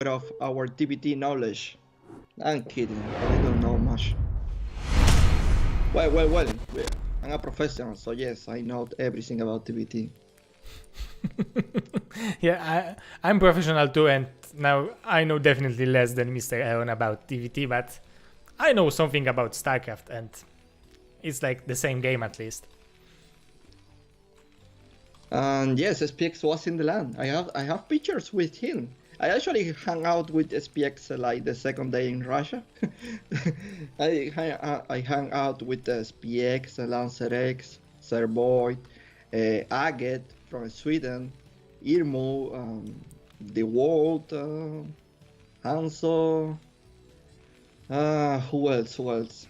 of our TBT knowledge. I'm kidding. I don't know much. Well. I'm a professional, so yes, I know everything about TBT. Yeah, I'm professional too, and now I know definitely less than Mr. Aaron about TVT, but I know something about StarCraft, and it's like the same game at least. And yes, SPX was in the land. I have pictures with him. I actually hung out with SPX like the second day in Russia. I hung out with SPX, Lancer X, Servoid, Aget from Sweden, Irmo, The World, Hanso. Who else?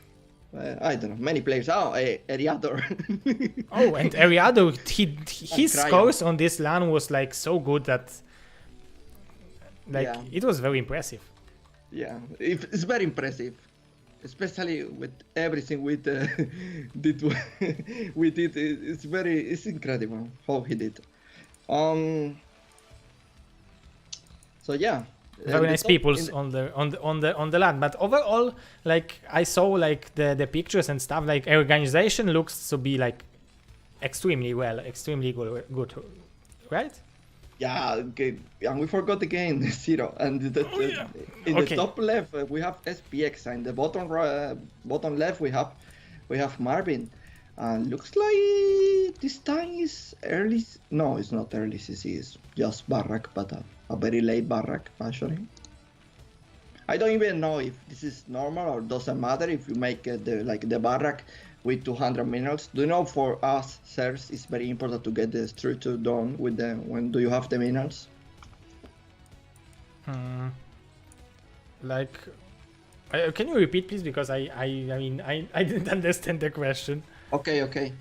I don't know. Many players. Oh, Eriador. Oh, and Eriado, his Cryo. scores on this LAN was like so good that Yeah. it was very impressive. Yeah, it's very impressive, especially with everything with did we did. It's incredible how he did. So yeah, Very nice peoples on the land, but overall, like I saw like the pictures and stuff, like organization looks to be like extremely good, right? Yeah, okay. And we forgot again Zero. And in the top left we have SPX, and the bottom left we have Marvin. And looks like this time is early. No, it's not early CC. It's just Barrack, but a very late Barrack actually. I don't even know if this is normal or doesn't matter if you make the Barrack with 200 minerals. Do you know for us, sirs, it's very important to get the structure done with when do you have the minerals? Like, can you repeat please? Because I didn't understand the question. Okay.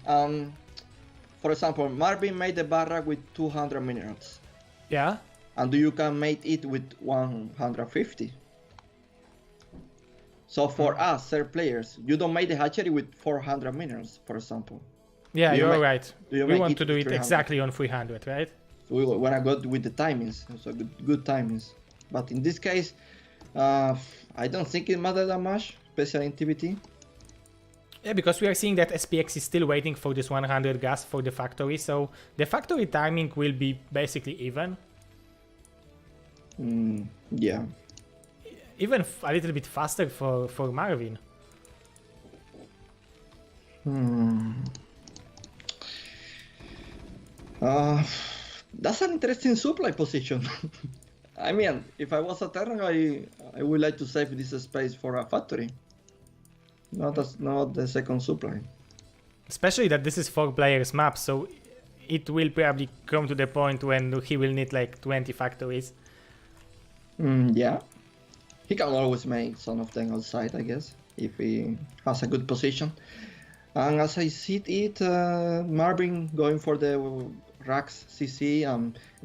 For example, Marvin made the Barrack with 200 minerals. Yeah. And you can make it with 150. So for us, sir players, you don't make the hatchery with 400 minerals, for example. Yeah, you're right. We want to do it 300? Exactly on 300, right? We want to go with the timings, so good timings. But in this case, I don't think it matters that much, especially in TBT. Yeah, because we are seeing that SPX is still waiting for this 100 gas for the factory, so the factory timing will be basically even. Yeah. Even a little bit faster for Marvin. That's an interesting supply position. I mean, if I was a Terran, I would like to save this space for a factory. Not the second supply. Especially that this is 4 players map, so it will probably come to the point when he will need like 20 factories. Yeah. He can always make some of them outside, I guess, if he has a good position. And as I see it, Marvin going for the Rax CC,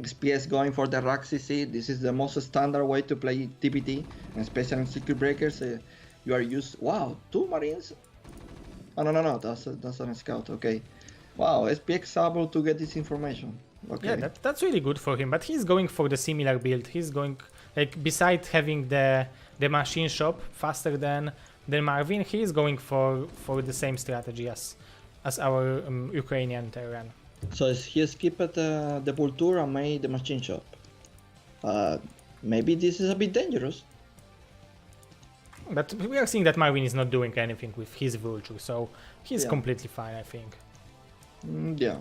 XPS going for the Rax CC. This is the most standard way to play TPT, and especially in circuit breakers. You are used. Wow, 2 Marines. Oh, no, that's a scout. Okay. Wow, SPX able to get this information. Okay. Yeah, that's really good for him. But he's going for the similar build. He's going like besides having the machine shop faster than Marvin, he is going for the same strategy as our Ukrainian Terran. So he skipped the Vulture and made the machine shop. Maybe this is a bit dangerous. But we are seeing that Marvin is not doing anything with his Vulture, so he's completely fine, I think. Yeah.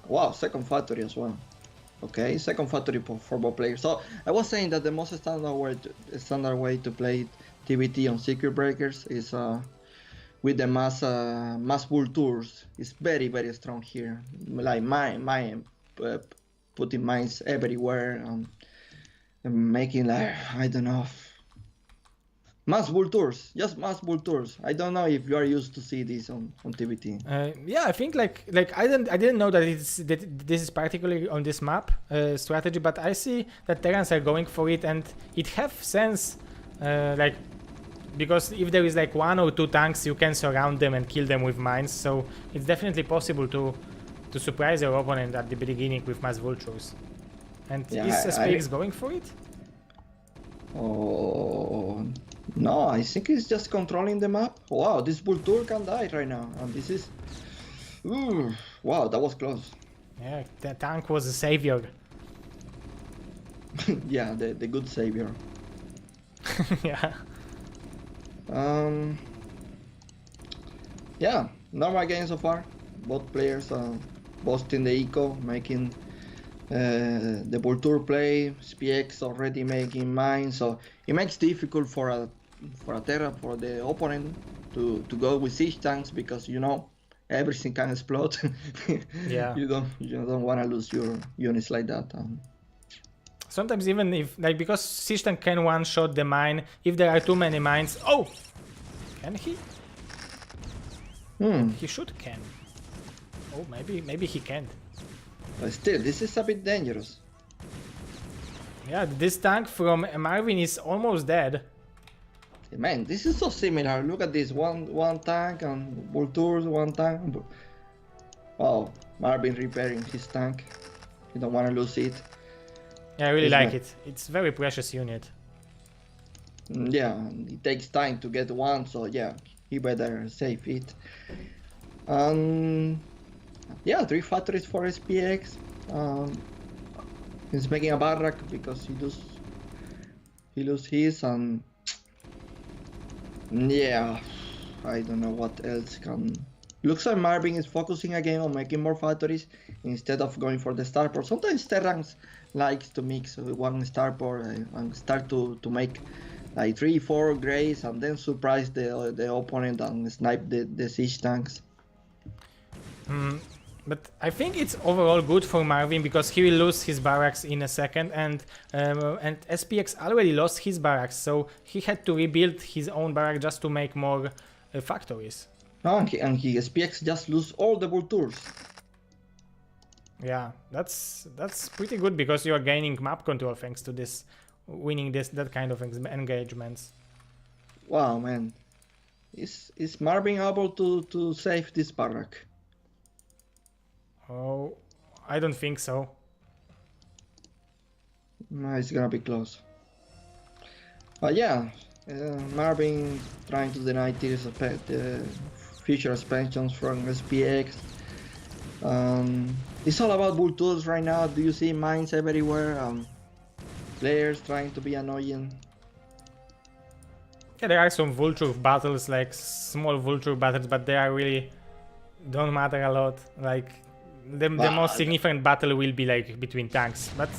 Wow, second factory as well. Okay, second factory for both players. So I was saying that the most standard way to play TBT on circuit breakers is with the mass vultures. It's very strong here. Like mine putting mines everywhere and making like I don't know. Mass vultures, just mass vultures. I don't know if you are used to see this on TBT. Yeah, I think like I didn't know that this is particularly on this map strategy, but I see that Terrans are going for it, and it have sense, like because if there is like 1 or 2 tanks, you can surround them and kill them with mines. So it's definitely possible to surprise your opponent at the beginning with mass vultures. And is SPX going for it? Oh no, I think he's just controlling the map. Wow, this Vulture can die right now, and this is. Ooh, wow, that was close. Yeah, the tank was a savior. Yeah, the good savior. Yeah. Yeah, normal game so far. Both players boosting the eco, making the Vulture play. SPX already making mine, so it makes difficult for the opponent to go with siege tanks because you know everything can explode. Yeah. you don't want to lose your units like that. Sometimes even if, like, because siege tank can one-shot the mine, if there are too many mines... Oh! Can he? He should can. Oh, maybe he can't. But still, this is a bit dangerous. Yeah, this tank from Marwin is almost dead. Man, this is so similar. Look at this, one tank and Vultures, one tank. Wow, Marvin repairing his tank. You don't want to lose it. Yeah, I really like it. It's very precious unit. Yeah, it takes time to get one, so yeah, he better save it. Yeah, 3 factories for SPX. He's making a barrack because he lose his, and yeah, I don't know what else can. Looks like Marvin is focusing again on making more factories instead of going for the starport. Sometimes Terrans likes to mix one starport and start to make like 3-4 grays and then surprise the opponent and snipe the siege tanks. But I think it's overall good for Marvin because he will lose his barracks in a second, and SPX already lost his barracks, so he had to rebuild his own barrack just to make more factories. No, and SPX just lose all the Vultures. Yeah, that's pretty good because you are gaining map control thanks to this, winning that kind of engagements. Wow, man, is Marvin able to save this barrack? Oh, I don't think so. No, it's gonna be close. But yeah, Marvin trying to deny tiers of future expansions from SPX. It's all about Vultures right now. Do you see mines everywhere? Players trying to be annoying. Yeah, there are some Vulture battles, like small Vulture battles, but they are really don't matter a lot. Like the most significant battle will be like between tanks, but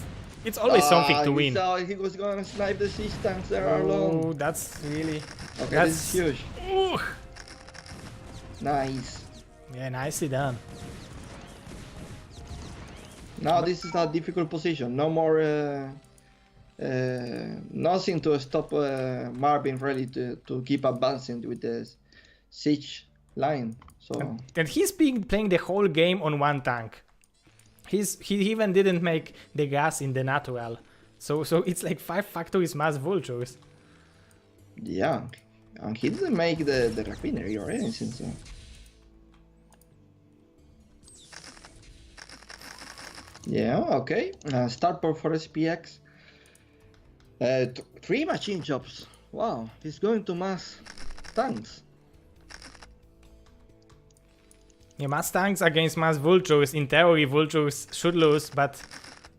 it's always something to win. He was gonna snipe the siege tanks there alone. Oh, that's really... Okay, this is huge. Ooh. Nice. Yeah, nicely done. Now this is a difficult position. No more... nothing to stop Marvin really to keep advancing with the siege line. So and he's playing the whole game on one tank. He even didn't make the gas in the natural. So it's like 5 factories mass Vultures. Yeah, and he didn't make the refinery or anything. So. Yeah, okay. Starport for SPX. 3 machine shops. Wow, he's going to mass tanks. Yeah, mass tanks against mass Vultures. In theory, Vultures should lose, but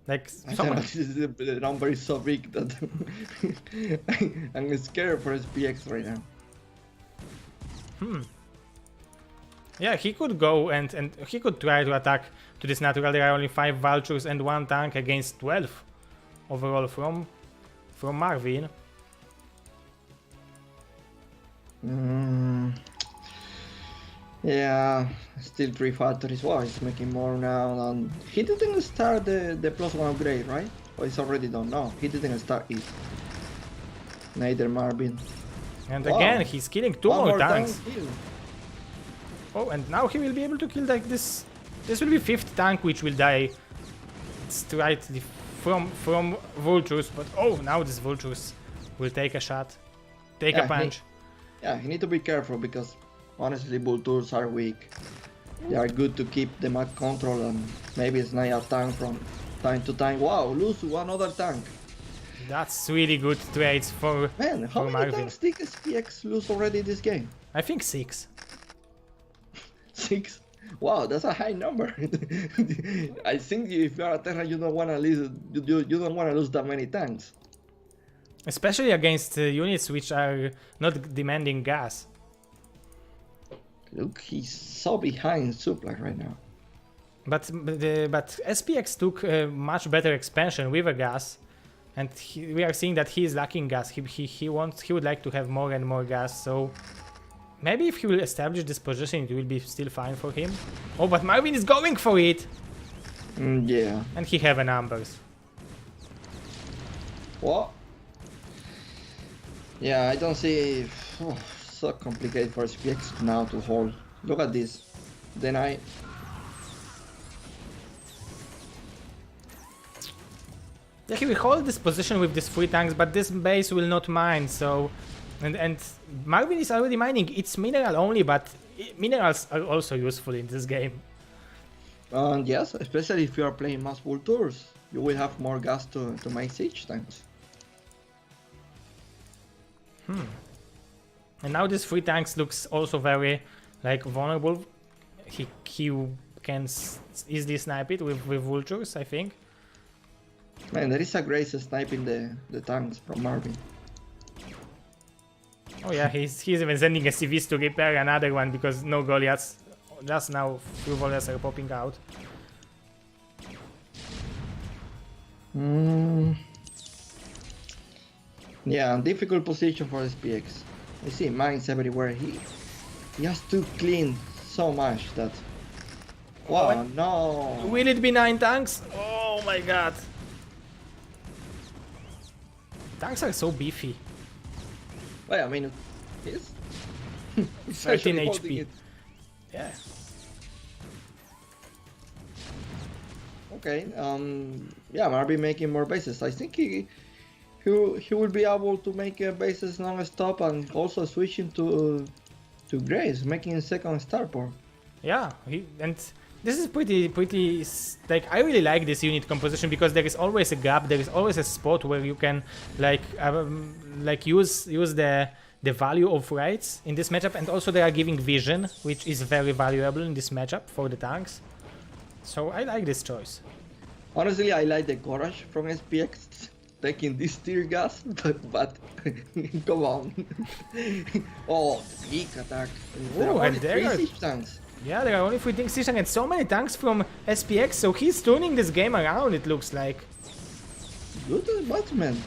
like the number is so big that I'm scared for SPX right now. Yeah, he could go and he could try to attack to this natural. There are only 5 Vultures and 1 tank against 12 overall from Marvin. Yeah, still 3 factories. Wow, he's making more now. And he didn't start the +1 upgrade, right? Or it's already done? No, he didn't start it. Neither Marvin. And again, he's killing 2 more tanks. Oh, and now he will be able to kill like this. This will be 5th tank which will die slightly from Vultures. But oh, now this Vultures will take a shot, take a punch. He need to be careful because honestly, Vultures are weak. They are good to keep the map control and maybe snipe a tank from time to time. Wow, lose one other tank. That's really good trades for Man, how many Marwin. times did SPX lose already this game? I think 6. 6. Wow, that's a high number. I think if you're a Terra, you don't want to lose. You don't want to lose that many times. Especially against units which are not demanding gas. Look, he's so behind Supla right now. But SPX took a much better expansion with a gas, and we are seeing that he is lacking gas. He would like to have more and more gas. So maybe if he will establish this position, it will be still fine for him. Oh, but Marwin is going for it. Yeah. And he have a numbers. What? Yeah, I don't see. So complicated for SPX now to hold. Look at this. Then Yeah, he will hold this position with these 3 tanks, but this base will not mine. So, and Marwin is already mining. It's mineral only, but minerals are also useful in this game. Yes, especially if you are playing mass vultures, you will have more gas to make siege tanks. And now this 3 tanks looks also very like vulnerable. He can easily snipe it with vultures, I think. Man, there is a Grace sniping the tanks from Marwin. Oh yeah, he's even sending a CVs to repair another one because no Goliaths. Just now few Goliaths are popping out. Yeah, difficult position for SPX. You see mines everywhere. He has to clean so much that. Wow, no! Will it be 9 tanks? Oh my god! Tanks are so beefy. Well, I mean, yes. 13 HP. Yeah. Okay. Yeah, Marby making more bases. I think he will be able to make bases non-stop and also switching to Grace, making second starport. Yeah, and this is pretty like I really like this unit composition because there is always a gap, there is always a spot where you can like use the value of rights in this matchup, and also they are giving vision, which is very valuable in this matchup for the tanks. So I like this choice. Honestly, I like the courage from SPX taking this tear gas, but come on. Oh, big attack. There are only 3 siege tanks. Yeah, there are only 3 tanks and so many tanks from SPX, so he's turning this game around, it looks like. Good advancement.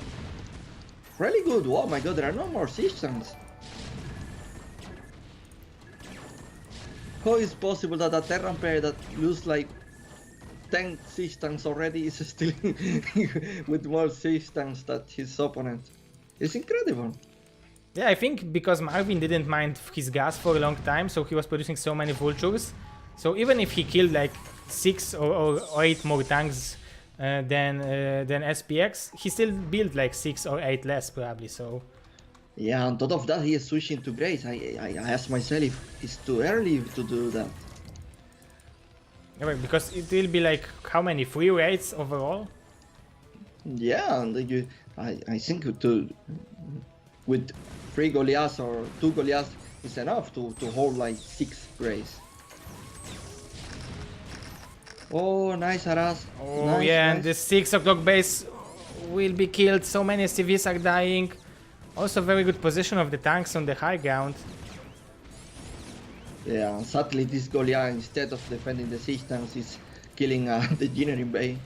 Really good. Oh my god, there are no more siege tanks. How is it possible that a Terran player that lose like 10 siege tanks already is still with more siege tanks than his opponent? It's incredible. Yeah, I think because Marwin didn't mind his gas for a long time, so he was producing so many vultures. So even if he killed like 6 or 8 more tanks than SPX, he still built like 6 or 8 less probably. So yeah, on top of that, he is switching to Grace. I asked myself if it's too early to do that. yeah, because it will be like how many 3 raids overall? Yeah, and I think with 3 Goliaths or 2 Goliaths is enough to hold like 6 Grace. Oh, nice Aras. Oh nice, yeah, nice. and the 6 o'clock base will be killed. So many CVs are dying. Also very good position of the tanks on the high ground. Yeah, sadly this Goliath, instead of defending the siege tanks, is killing the Engineering Bay.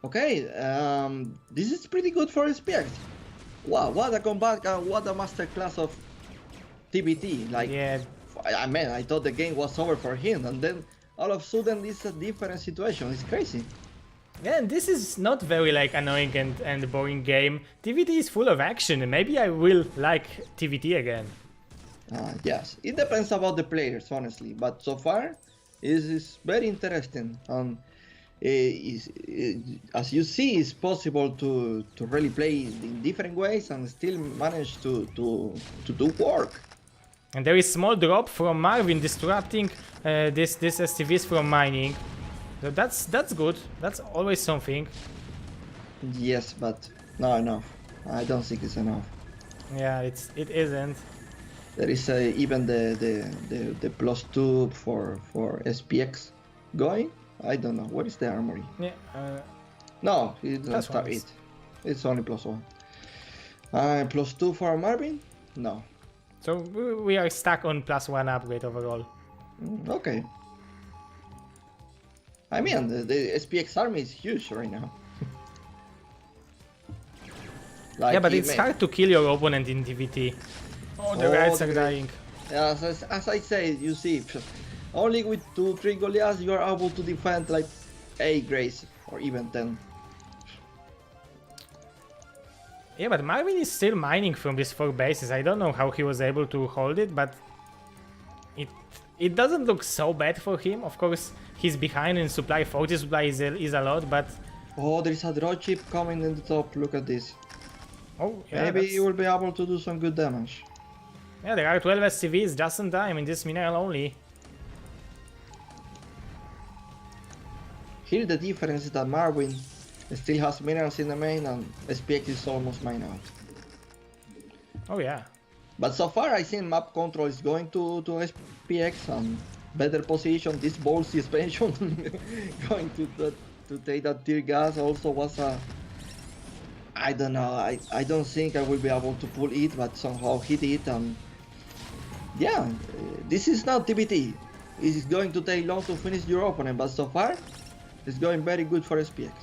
Okay, this is pretty good for SPX. Wow, what a combat, what a masterclass of TBT. Like, Yeah, I mean, I thought the game was over for him, and then all of a sudden this is a different situation. It's crazy. yeah, and this is not very like annoying and boring game. TVT is full of action, and maybe I will like TVT again. Yes, it depends about the players, honestly, but so far it's very interesting. As you see, it's possible to really play in different ways and still manage to do work. And there is small drop from Marwin disrupting this SCVs from mining. So that's good. That's always something. Yes, but not enough. I don't think it's enough. Yeah, it isn't. There is even the +2 for SPX going. I don't know. What is the armory? Yeah. No, it doesn't Plus start one. it. It's only +1. +2 for Marvin? No. So we are stuck on +1 upgrade overall. Okay. I mean, the SPX army is huge right now. Yeah, but it's hard to kill your opponent in DVT. Oh, the reds are dying. Yeah, as I say, you see, only with 2-3 Goliaths you are able to defend like 8 Grace or even 10. Yeah, but Marwin is still mining from these 4 bases. I don't know how he was able to hold it, but it doesn't look so bad for him. Of course, he's behind in supply. 40 supply is a lot, but... Oh, there is a draw chip coming in the top. Look at this. Oh, yeah, maybe he will be able to do some good damage. Yeah, there are 12 SCVs just in time in this mineral only. Here the difference is that Marwin still has minerals in the main and SPX is almost mined out. Oh yeah. But so far I think map control is going to SPX and better position. This ball suspension going to take that tear gas also was a... I don't know, I don't think I will be able to pull it, but somehow hit it and... Yeah, this is not TBT. It's going to take long to finish your opponent, but so far it's going very good for SPX.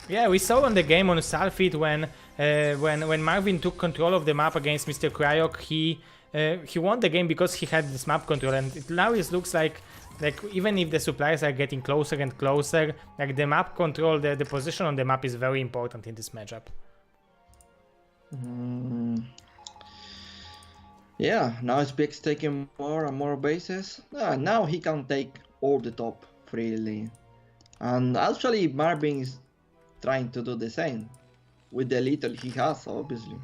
Yeah, we saw on the game on Sulfit when Marwin took control of the map against Mr. Cryok, he won the game because he had this map control, and now it looks like even if the supplies are getting closer and closer, like the map control, the position on the map is very important in this matchup. Yeah, now SPX taking more and more bases. Now he can take all the top freely. And actually Marvin is trying to do the same with the little he has, obviously.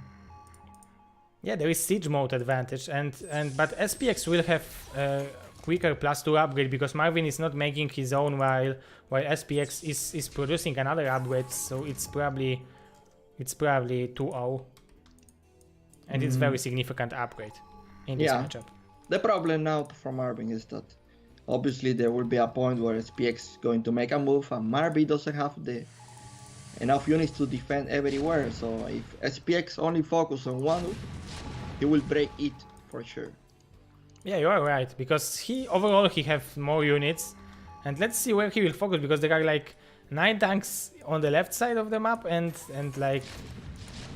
Yeah, there is siege mode advantage, but SPX will have quicker +2 upgrade because Marwin is not making his own while SPX is producing another upgrade, so it's probably 2-0, and it's very significant upgrade in this matchup. The problem now for Marvin is that obviously there will be a point where SPX is going to make a move and Marvin doesn't have enough units to defend everywhere, so if SPX only focus on one, he will break it for sure. Yeah, you are right, because overall he have more units, and let's see where he will focus, because there are like 9 tanks on the left side of the map and like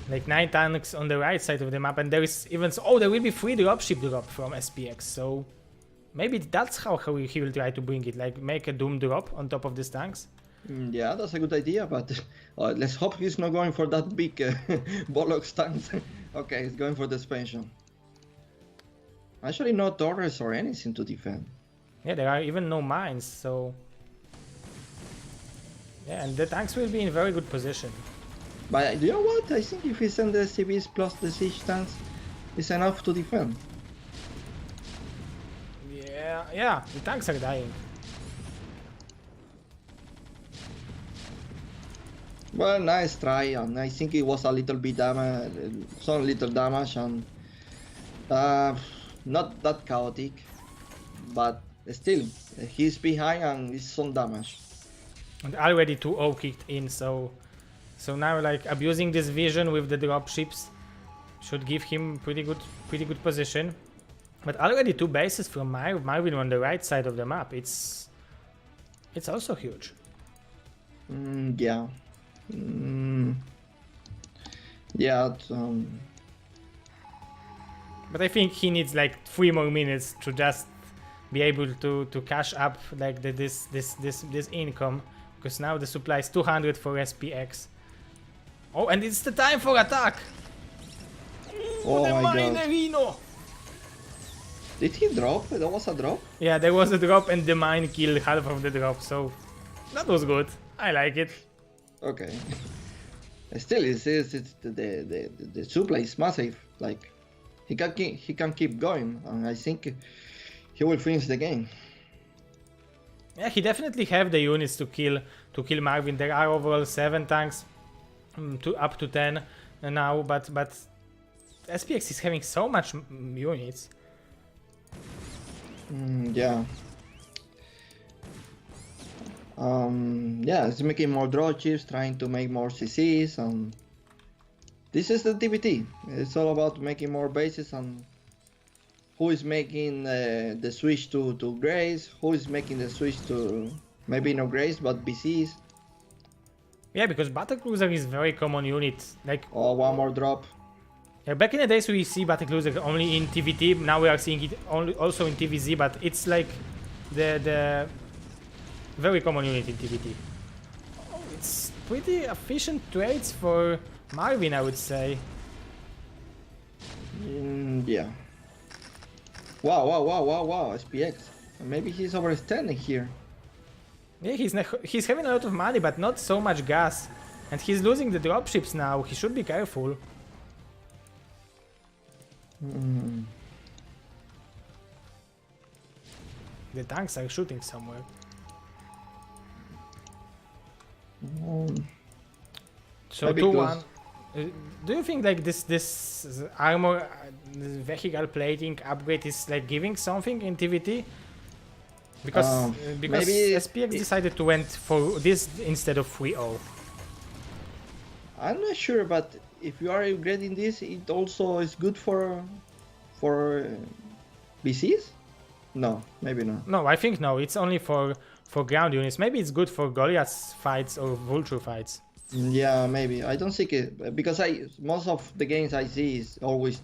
9 tanks on the right side of the map, and there is even there will be 3 dropship drop from SPX, so maybe that's how he will try to bring it, like make a Doom drop on top of these tanks. Yeah, that's a good idea, but let's hope he's not going for that big bollocks tanks. Okay, he's going for the expansion. Actually, no turrets or anything to defend. Yeah, there are even no mines, so... Yeah, and the tanks will be in very good position. But you know what? I think if he send the CVs plus the siege tanks, it's enough to defend. Yeah, the tanks are dying. Well, nice try, and I think it was a little bit damage, some little damage, and not that chaotic, but still, he's behind and it's some damage. And already 2-0 kicked in, so now like abusing this vision with the dropships should give him pretty good position. But already 2 bases from Marwin on the right side of the map. It's also huge. Yeah. Yeah. But I think he needs like 3 more minutes to just be able to cash up like this income, because now the supply is 200 for SPX. Oh, and it's the time for attack. Oh the my god. Minerino. Did he drop? There was a drop? Yeah, there was a drop and the mine killed half of the drop, so that was good. I like it. Okay. Still, it's the supply is massive. Like he can keep going, and I think he will finish the game. Yeah, he definitely have the units to kill Marwin. There are overall 7 tanks, up to 10 now, but SPX is having so much units. Yeah. Yeah, it's making more draw chips, trying to make more CCs, and this is the TBT. It's all about making more bases and who is making the switch to Grace, who is making the switch to maybe no Grace but BCs. Yeah, because Battlecruiser is very common unit. Like, oh, one more drop. Yeah, back in the days we see Battlecruiser only in TVT. Now we are seeing it also in TVZ, but it's like the very common unit in TVT. Oh, it's pretty efficient trades for Marwin, I would say. Yeah. Wow, SPX. Maybe he's overextending here. Yeah, he's having a lot of money, but not so much gas. And he's losing the dropships now. He should be careful. The tanks are shooting somewhere. So 2-1. Do you think like this armor, vehicle plating upgrade is like giving something in TVT? Because maybe SPX decided to went for this instead of 3-0. I'm not sure, but if you are upgrading this, it also is good for BCs? No, maybe not. No, I think no. It's only for ground units. Maybe it's good for Goliath fights or Vulture fights. Yeah, maybe. I don't think it, because most of the games I see is always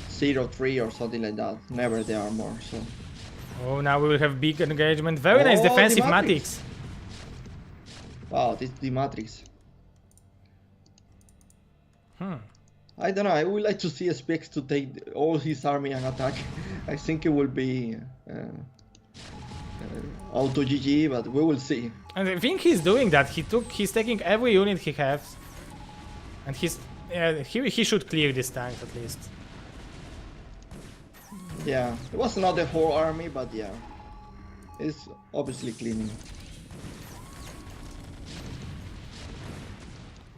0-3 or something like that. Never the armor. So. Oh, now we will have big engagement. Very nice defensive Matix. Wow, this is the Matrix. I don't know. I would like to see SPX to take all his army and attack. I think it will be auto GG, but we will see. And I think he's doing that. He's taking every unit he has, and he should clear this tank at least. Yeah, it was not the whole army, but yeah, it's obviously cleaning.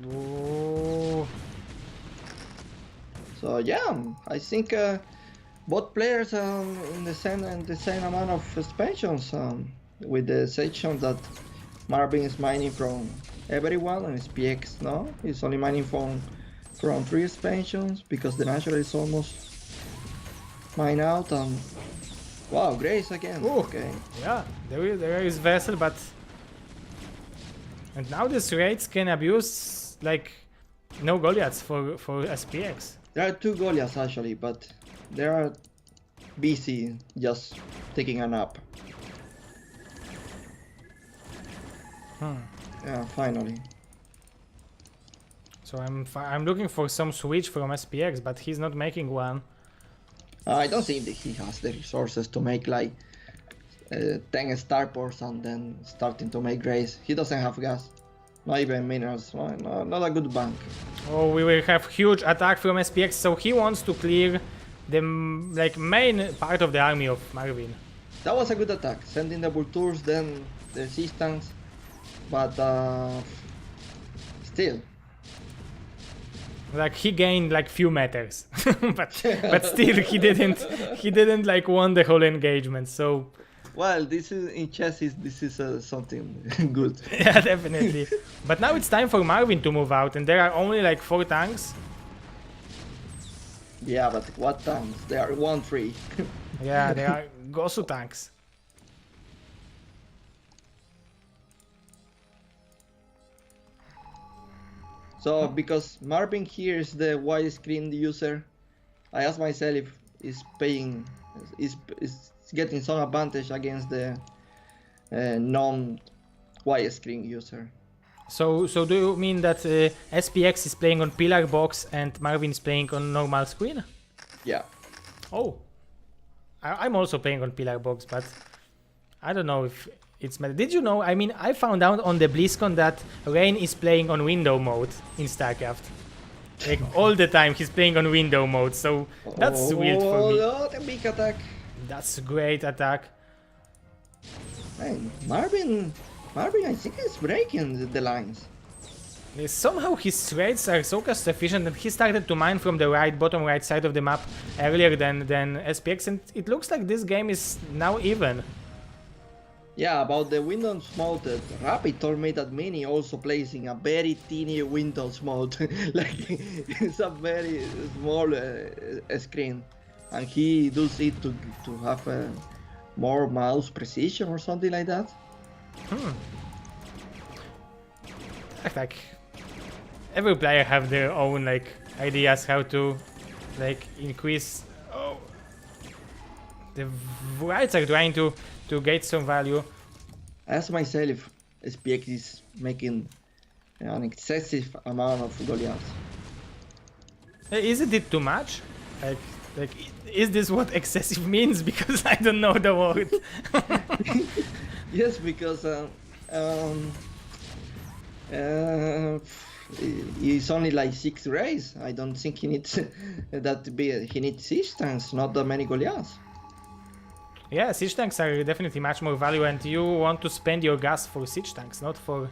Ooh. So yeah, I think both players in the same amount of expansions. With the section that Marvin is mining from everyone, and SPX no, he's only mining from 3 expansions because the natural is almost mined out. And wow, Grace again. Ooh. Okay. Yeah, there is Vessel, but and now these raids can abuse like no Goliaths for SPX. There are 2 Goliaths actually, but there are BC just taking a nap. Yeah, finally. So I'm looking for some switch from SPX, but he's not making one. I don't think that he has the resources to make like 10 starports and then starting to make Grace. He doesn't have gas, not even minerals. Not a good bank. Oh, we will have huge attack from SPX, so he wants to clear the like main part of the army of Marwin. That was a good attack, sending the Vultures, then the resistance, but still. Like he gained like few meters, but still he didn't like won the whole engagement. So well, this is in chess. This is something good. Yeah, definitely. But now it's time for Marwin to move out, and there are only like 4 tanks. Yeah, but what tanks? They are 1-3. Yeah, they are Gosu tanks. So because Marvin here is the widescreen user, I asked myself if he's getting some advantage against the non-widescreen user. So do you mean that SPX is playing on pillar box and Marwin is playing on normal screen? Yeah. Oh, I'm also playing on pillar box, but I don't know if it's matter. Did you know? I mean, I found out on the BlizzCon that Rain is playing on window mode in StarCraft. Like all the time, he's playing on window mode. So that's weird for me. Oh, the big attack. That's a great attack. Hey, Marvin, I think is breaking the lines. Somehow his trades are so cost efficient that he started to mine from the bottom right side of the map earlier than SPX, and it looks like this game is now even. Yeah, about the Windows mode, Rapid told me that Mini also plays in a very teeny Windows mode, like it's a very small screen, and he does it to have more mouse precision or something like that. Like every player have their own like ideas how to like increase. Oh, the Whites are trying to get some value. As myself, SPX is making an excessive amount of Goliaths. Isn't it too much? Like, is this what excessive means? Because I don't know the word. Yes, because he's only like 6 rays. I don't think he needs he needs 6 tanks, not that many Goliaths. Yeah, siege tanks are definitely much more value, and you want to spend your gas for siege tanks, not for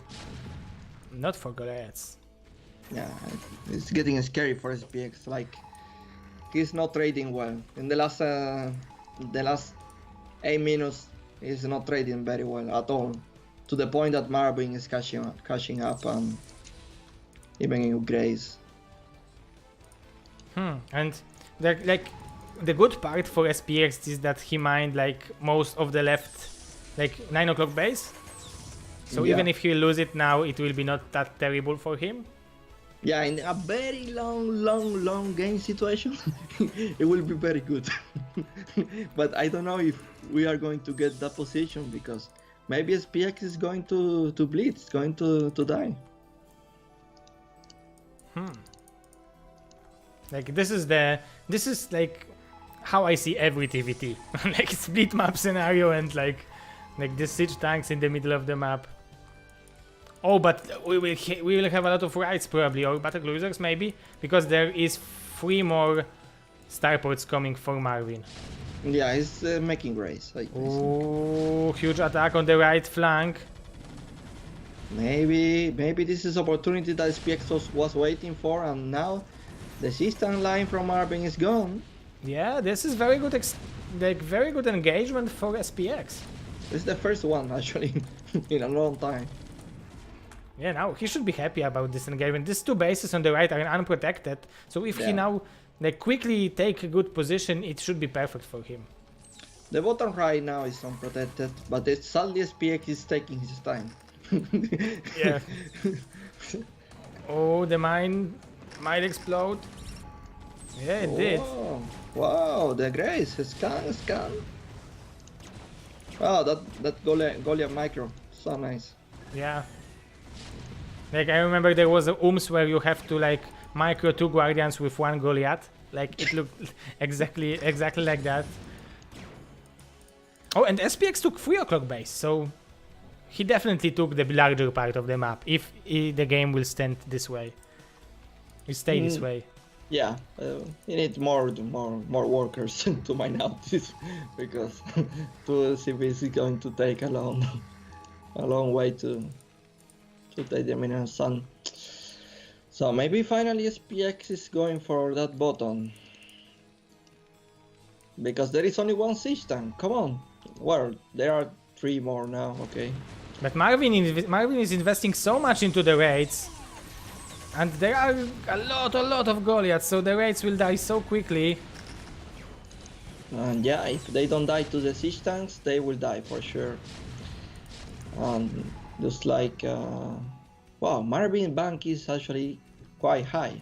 Goliaths. Yeah, it's getting scary for SPX. Like he's not trading well. In the last 8 minutes, he's not trading very well at all. To the point that Marwin is cashing up and even in Grace. And the good part for SPX is that he mined like most of the left, like 9 o'clock base. So Yeah. even if he lose it now, it will be not that terrible for him. Yeah, in a very long game situation, it will be very good. But I don't know if we are going to get that position because maybe SPX is going to blitz, going to die. Like this is like how I see every TVT, like split map scenario and like the siege tanks in the middle of the map. Oh, but we will have a lot of rights probably, or battle cruisers maybe, because there is 3 more starports coming for Marwin. Yeah, he's making race. Oh, huge attack on the right flank. Maybe this is opportunity that SPX was waiting for, and now the system line from Marvin is gone. Yeah, this is very good, very good engagement for SPX. This is the first one actually in a long time. Yeah, now he should be happy about this engagement. These 2 bases on the right are unprotected, so if he now quickly take a good position, it should be perfect for him. The bottom right now is unprotected, but it's sadly SPX is taking his time. Yeah. Oh, the mine might explode. Yeah, it did. Wow, the Grace, scan. Oh, that Goliath micro, so nice. Yeah. Like I remember there was a UMS where you have to like micro 2 Guardians with 1 Goliath. Like it looked exactly like that. Oh, and SPX took 3 o'clock base, so he definitely took the larger part of the map. If the game will stand this way, it stay this way. Yeah, you need more workers to mine out this because 2 CVs is going to take a long way to take the mineral sun. So maybe finally SPX is going for that bottom. Because there is only 1 siege tank, come on. Well, there are 3 more now, okay. But Marwin is investing so much into the raids. And there are a lot of Goliaths, so the raids will die so quickly. And yeah, if they don't die to the siege tanks, they will die for sure. Just like, wow, Marvin bank is actually quite high.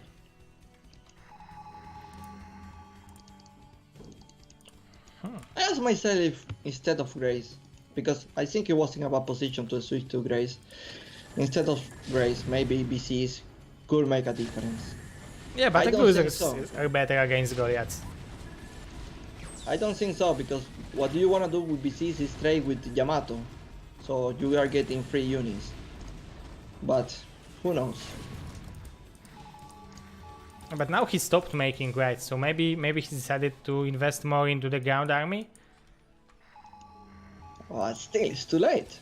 I asked myself instead of Grace, because I think he was in a bad position to switch to Grace. Instead of Grace, maybe BCs could make a difference. Yeah, but the cruisers are better against Goliaths. I don't think so, because what you want to do with BCs is trade with Yamato. So you are getting free units. But who knows? But now he stopped making raids, so maybe he decided to invest more into the ground army. Oh, still, it's too late.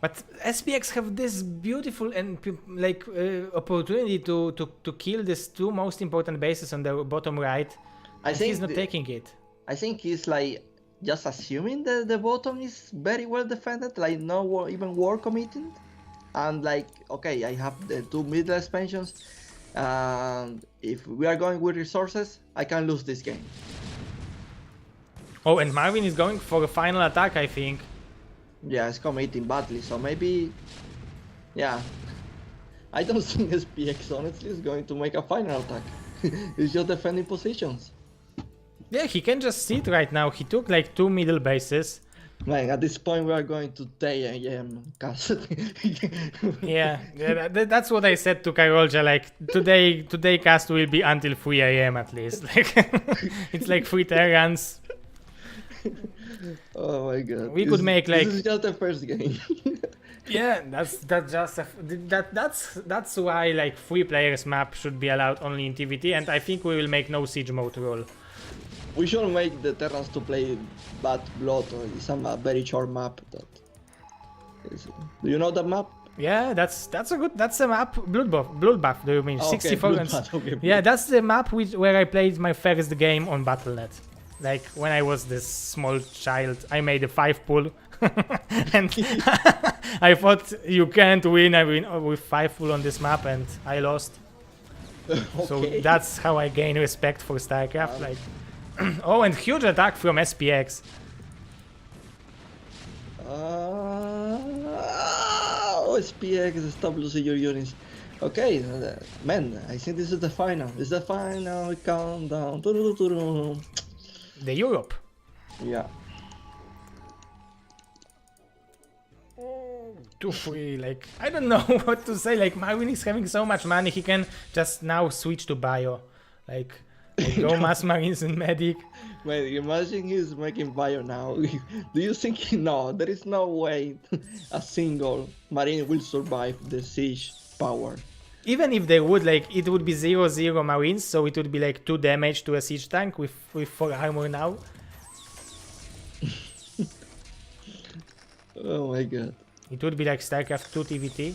But SPX have this beautiful and like opportunity to kill these two most important bases on the bottom right. I think he's not taking it. I think he's like just assuming that the bottom is very well defended, like no even war committing, and like okay, I have the two middle expansions. If we are going with resources, I can lose this game. Oh, and Marwin is going for a final attack, I think. Yeah, it's committing badly, so maybe... Yeah. I don't think SPX honestly is going to make a final attack. He's just defending positions. Yeah, he can just sit right now. He took like 2 middle bases. Man, at this point we are going to 10 AM cast. Yeah, that's what I said to Karolja, like today cast will be until 3 AM at least. Like it's like 3 Terrans. Oh my god. We could make like... This is just the first game. Yeah, that's why like 3 players map should be allowed only in TVT, and I think we will make no siege mode rule. We should make the Terrans to play Bad Blood or some very short map. That is, do you know that map? Yeah, that's a map. Bloodbath. Do you mean 64? Okay, okay. Yeah, that's the map where I played my first game on Battle.net. Like when I was this small child, I made a 5 pull, and I thought you can't win. I win with 5 pull on this map, and I lost. Okay. So that's how I gain respect for StarCraft. Like, oh, and huge attack from SPX. Oh, SPX, stop losing your units. Okay, man, I think this is the final. It's the final countdown. The Europe. Yeah. 2-3, like, I don't know what to say. Like, Marwin is having so much money, he can just now switch to bio. Like go mass marines and medic. Wait, imagine he's making bio now. Do you think no? There is no way a single marine will survive the siege power. Even if they would, like, it would be 0-0 marines, so it would be like 2 damage to a siege tank with 4 armor now. Oh my god. It would be like StarCraft 2 TVT.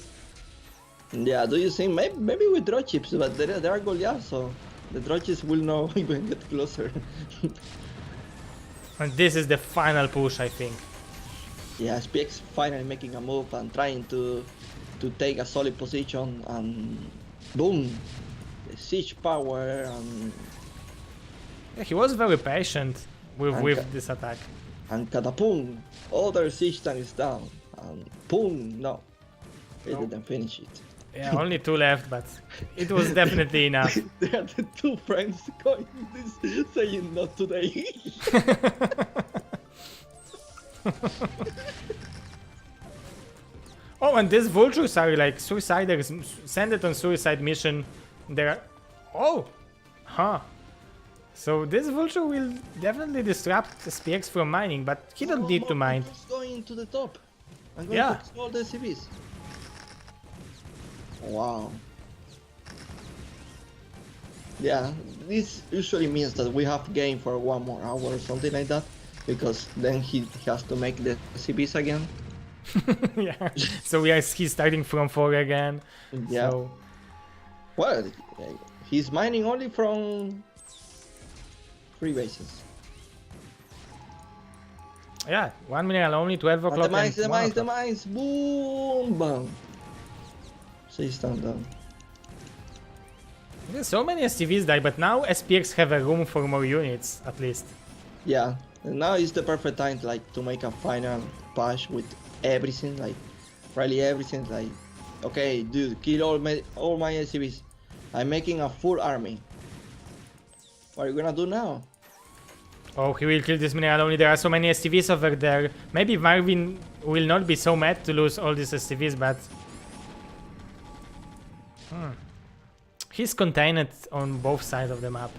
Yeah, do you think maybe with draw chips, but there are Goliath, so the draw chips will not even get closer. And this is the final push, I think. Yeah, SPX finally making a move and trying to take a solid position, and boom, the siege power, and yeah, he was very patient with this attack. And katapum, other siege tank is down, and boom, no, it didn't finish it. Yeah, only 2 left, but it was definitely enough. They are the 2 friends going this, saying not today. Oh, and these vultures are like suiciders. Send it on suicide mission. They're... Oh! Huh. So this vulture will definitely disrupt SPX from mining, but he don't need to mine. He's going to the top. I'm going Yeah. to explore the CVs. Wow. Yeah, this usually means that we have game for 1 more hour or something like that, because then he has to make the CVs again. Yeah. So he's starting from 4 again. Yeah. So... Well, he's mining only from 3 bases. Yeah, 1 mineral only, 12 o'clock. The mines, boom, bam. 6 down. There's so many SCVs die, but now SPX have a room for more units, at least. Yeah, and now is the perfect time to make a final push with everything, like really everything. Like, okay, dude, kill all my SCVs. I'm making a full army. What are you gonna do now? Oh, he will kill this mineral only. There are so many SCVs over there. Maybe Marwin will not be so mad to lose all these SCVs, but he's contained on both sides of the map.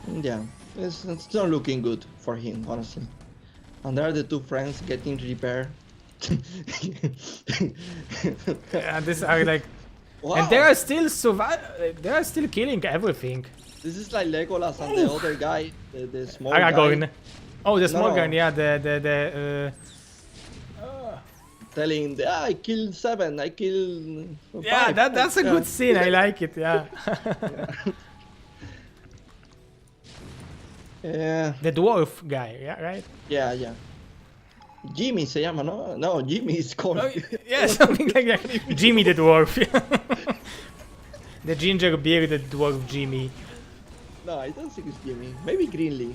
Yeah, it's not looking good for him, honestly. And there are the 2 friends getting repaired. Yeah, these are like... Wow. And they are still they are still killing everything. This is like Legolas and the other guy, the small Aragorn. guy. Oh, the small guy, yeah, the telling, I killed 7, I killed 5. Yeah, that's a good scene. I like it. Yeah. Yeah. The dwarf guy. Yeah, right. Yeah, yeah. Jimmy se llama, no? No, Jimmy is called. Oh, yeah, something like that. Jimmy the dwarf. The ginger bearded dwarf Jimmy. No, I don't think it's Jimmy. Maybe Greenlee.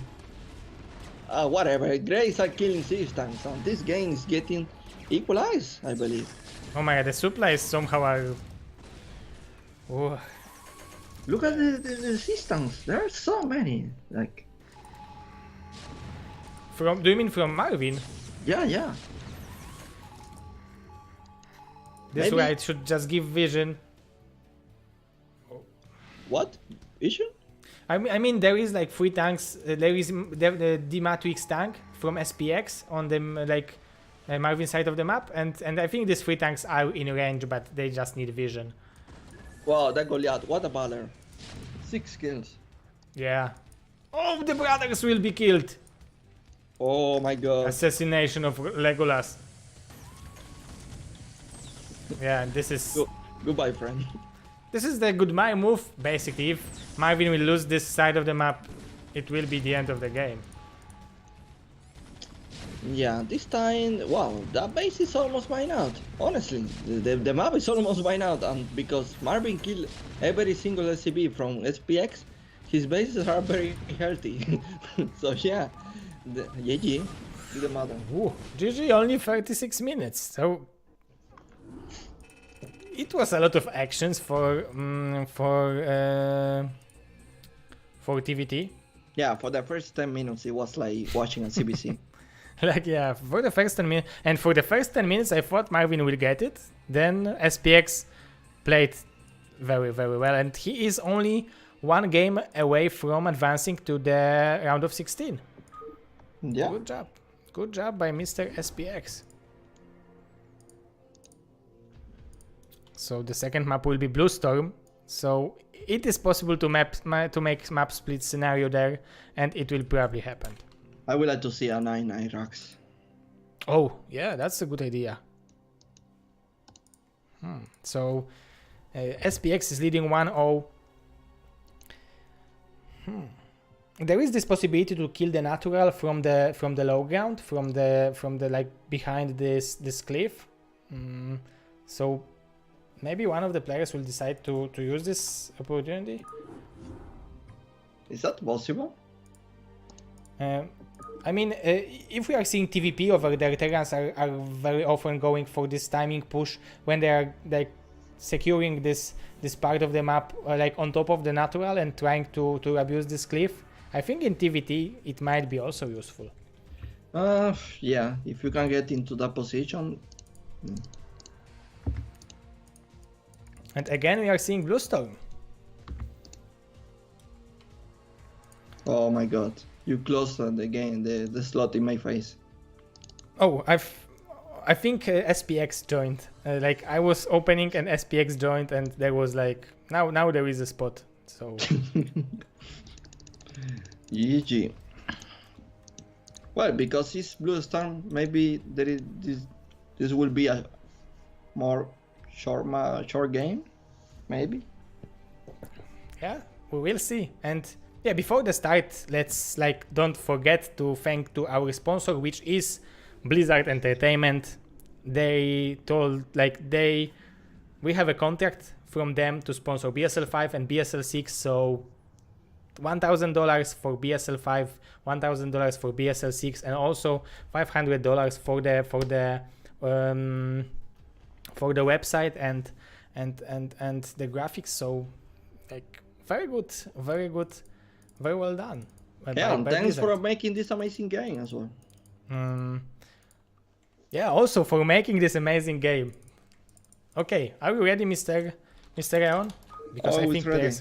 Whatever. Greys are killing systems, and this game is getting equalized, I believe. Oh my god, the supplies somehow are. Oh. Look at the systems. There are so many. Like. Do you mean from Marwin? Yeah, yeah. This Maybe. way it should just give vision. What? Issue? I mean, there is like 3 tanks. There is the D-Matrix tank from SPX on the Marvin side of the map, and I think these 3 tanks are in range, but they just need vision. Wow, that Goliath, what a baller. 6 kills. Yeah. Oh, the brothers will be killed. Oh my god. Assassination of Legolas. Yeah, this is. Goodbye, friend. This is the goodbye move, basically. If Marvin will lose this side of the map, it will be the end of the game. Yeah, this time, wow, that base is almost mine out. Honestly, the map is almost mine out, and because Marvin killed every single SCB from SPX, his bases are very healthy. So yeah, GG, didn't matter. Ooh, GG only 36 minutes, so it was a lot of actions for TVT. Yeah, for the first 10 minutes, it was like watching a CBC. Like, yeah, for the first 10 minutes, and for the first 10 minutes, I thought Marvin will get it. Then SPX played very, very well, and he is only 1 game away from advancing to the round of 16. Yeah. Good job by Mr. SPX. So the second map will be Blue Storm. So it is possible to make map split scenario there, and it will probably happen. I would like to see a 9 Iraqs. Oh, yeah, that's a good idea. So SPX is leading 1-0. There is this possibility to kill the natural from the low ground, from the like behind this cliff. So maybe one of the players will decide to use this opportunity. Is that possible? I mean, if we are seeing TVP over there, Terrans are very often going for this timing push when they are like securing this part of the map like on top of the natural and trying to abuse this cliff. I think in TVT it might be also useful. Yeah, if you can get into that position. And again, we are seeing Blue Storm. Oh my god, you closed the game, the slot in my face. Oh, I think SPX joined. Like I was opening and SPX joined, and there was like now there is a spot. So GG. Well, because it's Blue Storm, maybe there is this will be a more short game, maybe. Yeah, we will see. And yeah, before the start, let's don't forget to thank to our sponsor, which is Blizzard Entertainment. They told we have a contract from them to sponsor BSL5 and BSL6, so $1,000 for BSL5, $1,000 for BSL6, and also $500 for the website and the graphics. So very good, very well done. Yeah, and thanks for making this amazing game as well. Yeah, also for making this amazing game. Okay, are you ready, Mr. Aeon? Because I think ready.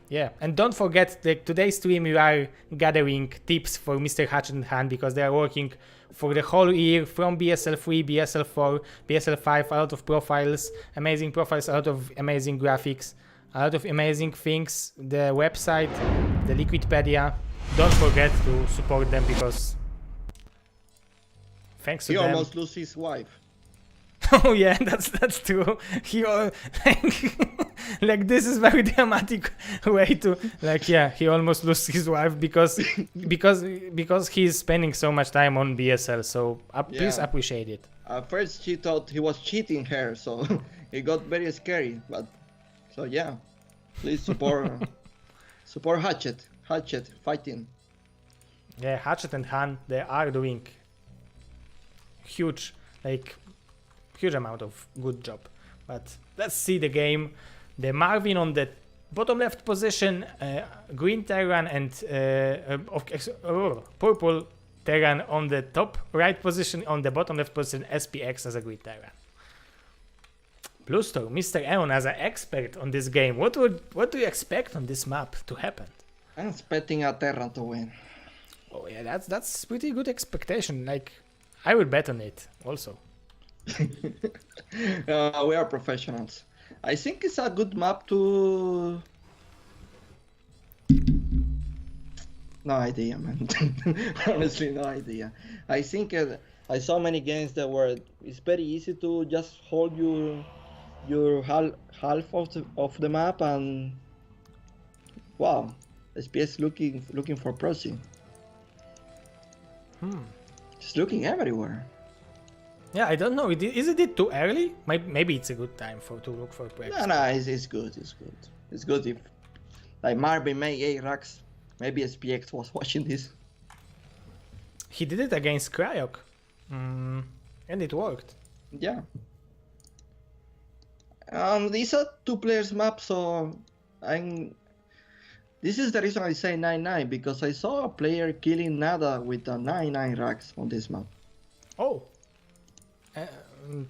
Yeah, and don't forget that today's stream we are gathering tips for Mr. Hatchet and Han, because they are working for the whole year from BSL3, BSL4, BSL5, a lot of profiles, amazing profiles, a lot of amazing graphics, a lot of amazing things, the website, the Liquidpedia. Don't forget to support them, because thanks to them. He almost lost his wife. Oh yeah, that's true. He like this is very dramatic way to like he almost lost his wife because he's spending so much time on BSL. So please appreciate it. At first she thought he was cheating her, so it got very scary. But so yeah, please support support Hatchet fighting. Yeah, Hatchet and Han, they are doing huge amount of good job. But let's see the game. The Marwin on the bottom left position, green Terran and purple Terran on the top right position, on the bottom left position SPX as a green Terran. Blue Storm, Mr. Eon as an expert on this game. What do you expect on this map to happen? I'm expecting a Terran to win. Oh yeah, that's pretty good expectation. Like I would bet on it also. We are professionals. I think it's a good map to... No idea, man. Honestly, no idea. I think I saw many games that were... It's very easy to just hold your half of the map and... Wow. SPS looking for Procy. It's looking everywhere. Yeah, I don't know. Is it too early? Maybe it's a good time to look for Pro. No, it's good. It's good if like Marvin made 8 racks. Maybe SPX was watching this. He did it against Cryok, and it worked. Yeah. These are 2 players map, so this is the reason I say 9-9 because I saw a player killing Nada with a 9-9 racks on this map. Oh. And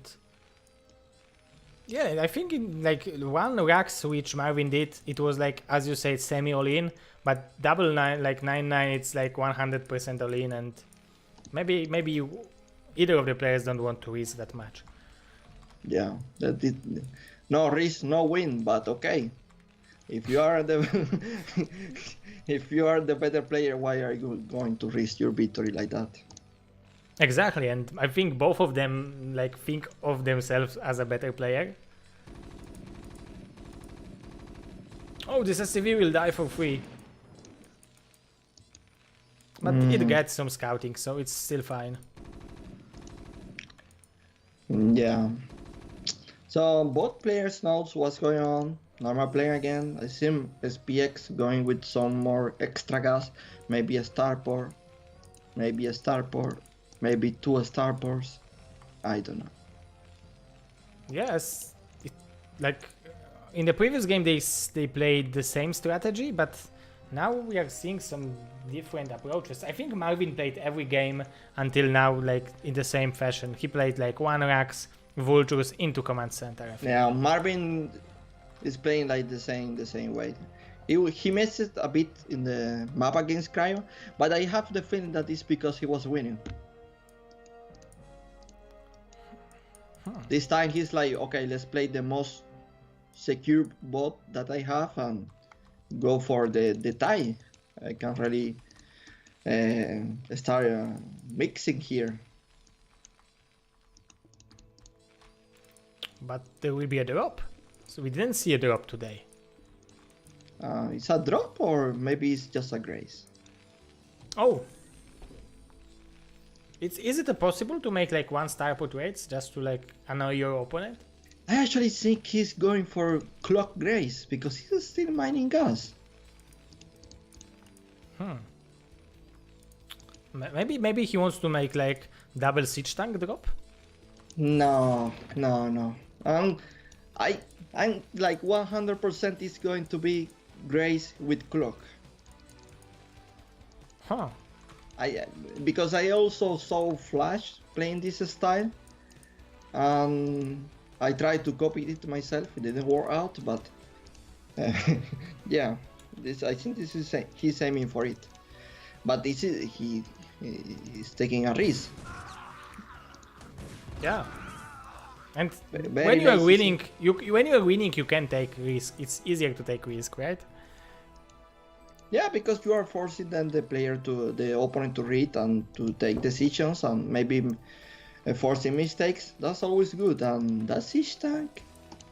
yeah, I think in like one racks which Marvin did, it was like, as you say, semi all in, but double 9 like 9-9, it's like 100% all in, and maybe either of the players don't want to risk that much. Yeah, no risk, no win, but okay. If you are the better player, why are you going to risk your victory like that? Exactly, and I think both of them like think of themselves as a better player. Oh, this SCV will die for free. But it gets some scouting, so it's still fine. Yeah. So both players knows what's going on. Normal player again. I see SPX going with some more extra gas. Maybe a starport. Maybe 2 starports. I don't know. Yes, like in the previous game they played the same strategy, but now we are seeing some different approaches. I think Marvin played every game until now like in the same fashion. He played like 1 racks, vultures into command center. Yeah, Marvin is playing like the same way. He missed it a bit in the map against Cryo, but I have the feeling that it's because he was winning. This time he's like, okay, let's play the most secure bot that I have and go for the tie. I can really start mixing here. But there will be a drop. So we didn't see a drop today. It's a drop or maybe it's just a grace? Oh. Is it possible to make like 1 starport raids just to like annoy your opponent? I actually think he's going for clock grace because he's still mining gas. Maybe he wants to make like double siege tank drop? No. I'm like 100% is going to be grace with clock. Because I also saw Flash playing this style. I tried to copy it myself. It didn't work out, but yeah, I think this is he's aiming for it. But this is he's taking a risk. Yeah. And when you are winning, you can take risk. It's easier to take risk, right? Yeah, because you are forcing then the opponent to read and to take decisions and maybe forcing mistakes. That's always good. And that siege tank,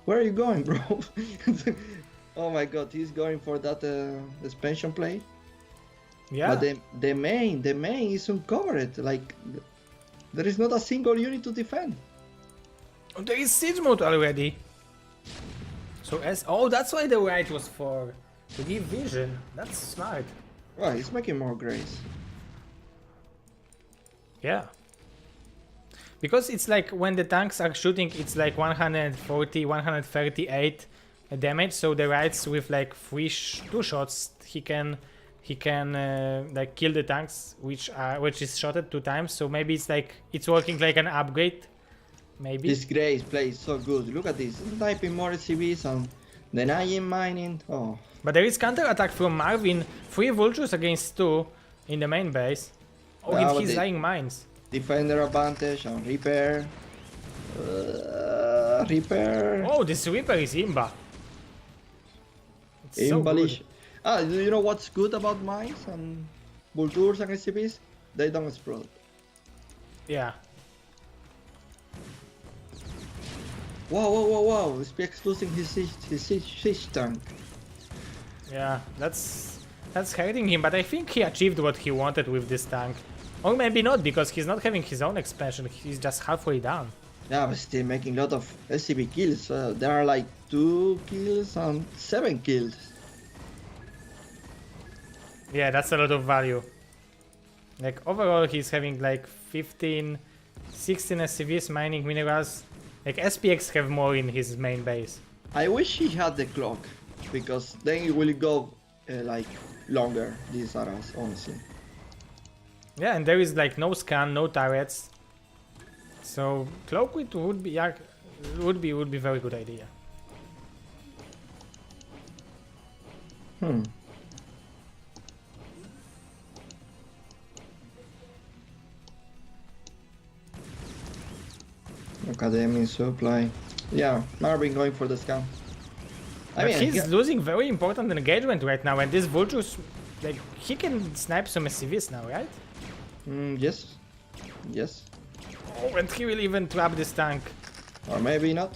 where are you going, bro? Oh my god, he's going for that expansion play. Yeah. But the main is uncovered. Like there is not a single unit to defend. Oh, there is siege mode already. So that's why the right was for to give vision. That's smart. Right, he's making more grace. Yeah. Because it's like when the tanks are shooting, it's like 140, 138 damage. So the rights with like two shots, he can like kill the tanks which is shotted 2 times. So maybe it's working like an upgrade. Maybe. This grace plays so good. Look at this, sniping more SCVs and denying mining. Oh. But there is counter attack from Marwin. 3 vultures against 2 in the main base. Oh, he's dying mines. Defender advantage and repair. Repair. Oh, this Reaper is Imba. It's so Embellish. good. You know what's good about mines and vultures and SCVs? They don't explode. Yeah. Wow. SPX losing his siege tank. Yeah, that's hurting him, but I think he achieved what he wanted with this tank. Or maybe not, because he's not having his own expansion, he's just halfway down. Yeah, but still making a lot of SCV kills. There are like 2 kills and 7 kills. Yeah, that's a lot of value. Like overall he's having like 15, 16 SCVs mining minerals. Like SPX have more in his main base. I wish he had the clock, because then it will go like longer, these areas, honestly. Yeah, and there is like no scan, no turrets. So cloak it would be very good idea. Academy supply. Yeah, Marvin going for the scan. But he's losing very important engagement right now, and this vultures, like he can snipe some SCVs now, right? Yes. Yes. Oh, and he will even trap this tank. Or maybe not.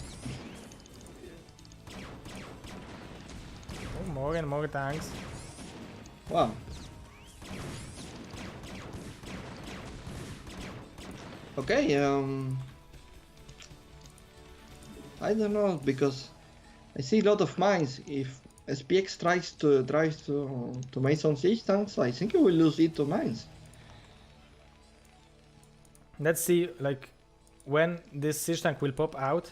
Oh, more and more tanks. Wow. Okay, I don't know, because I see a lot of mines. If SPX tries to make some siege tanks, I think he will lose it to mines. Let's see, like, when this siege tank will pop out.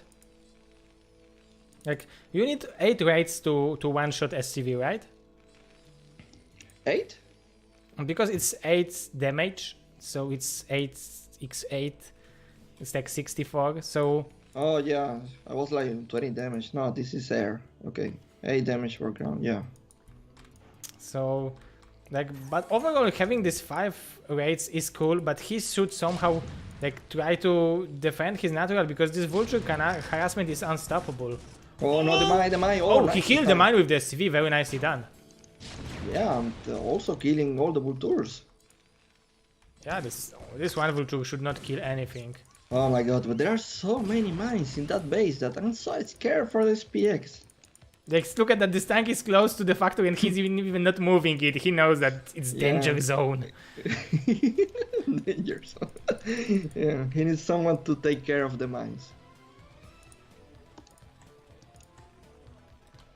Like, you need 8 raids to one-shot SCV, right? 8? Because it's 8 damage, so it's 8x8. It's like 64, so... Oh yeah, I was like 20 damage. No, this is air. Okay, 8 damage per ground, yeah. So, like, but overall having these 5 raids is cool, but he should somehow like try to defend his natural, because this vulture harassment is unstoppable. Oh no, the mine. Oh, he killed the mine with the SV, very nicely done. Yeah, and also killing all the vultures. Yeah, this one vulture should not kill anything. Oh my god, but there are so many mines in that base that I'm so scared for the SPX. Like, look at that, this tank is close to the factory and he's even not moving it. He knows that it's danger zone. Danger zone. Yeah, he needs someone to take care of the mines.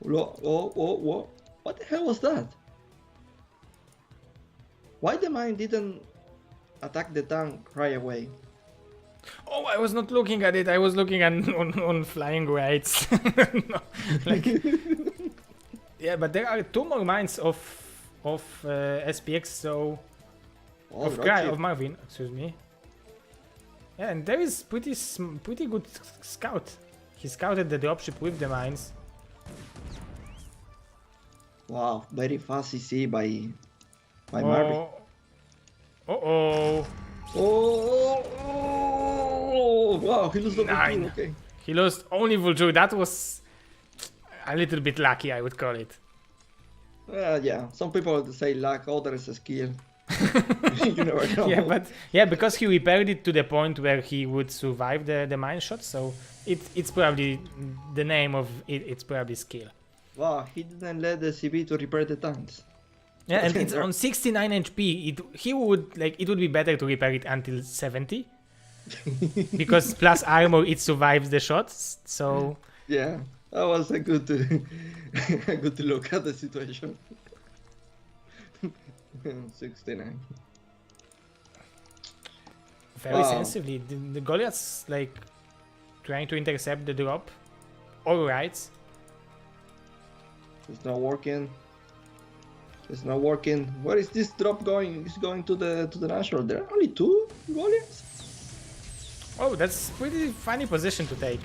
Oh, what the hell was that? Why the mine didn't attack the tank right away? Oh, I was not looking at it. I was looking on flying raids. No, like, yeah, but there are 2 more mines of SPX, so of Marwin, excuse me. Yeah, and there is pretty good scout. He scouted the dropship with the mines. Wow, very fast CC by Marvin. Oh, wow, he lost the 9. vulture, okay. He lost only vulture. That was a little bit lucky, I would call it. Yeah, some people say luck, others skill. You never know. Yeah, because he repaired it to the point where he would survive the mine shot, so it's probably the name of it. It's probably skill. Wow, he didn't let the CB to repair the tanks. Yeah, and it's on 69 HP. It would be better to repair it until 70. Because plus armor, it survives the shots. So yeah, that was a good a good look at the situation. 69. Very sensibly, the Goliath's like trying to intercept the drop. All right. It's not working. It's not working. Where is this drop going? It's going to the national. There are only 2 Goliaths. Oh, that's pretty funny position to take.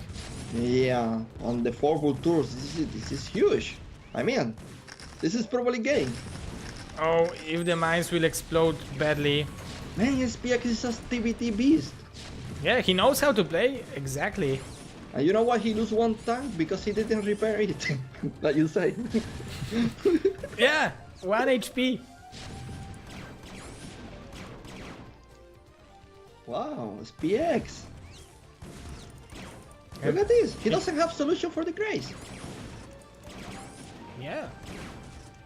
Yeah, on the 4 tours, this is huge. I mean, this is probably game. Oh, if the mines will explode badly. Man, SPX is a TBT beast. Yeah, he knows how to play, exactly. And you know why he lose 1 tank? Because he didn't repair it, like you say. Yeah, 1 HP. Wow, SPX. Look at this. He doesn't have solution for the Grace. Yeah.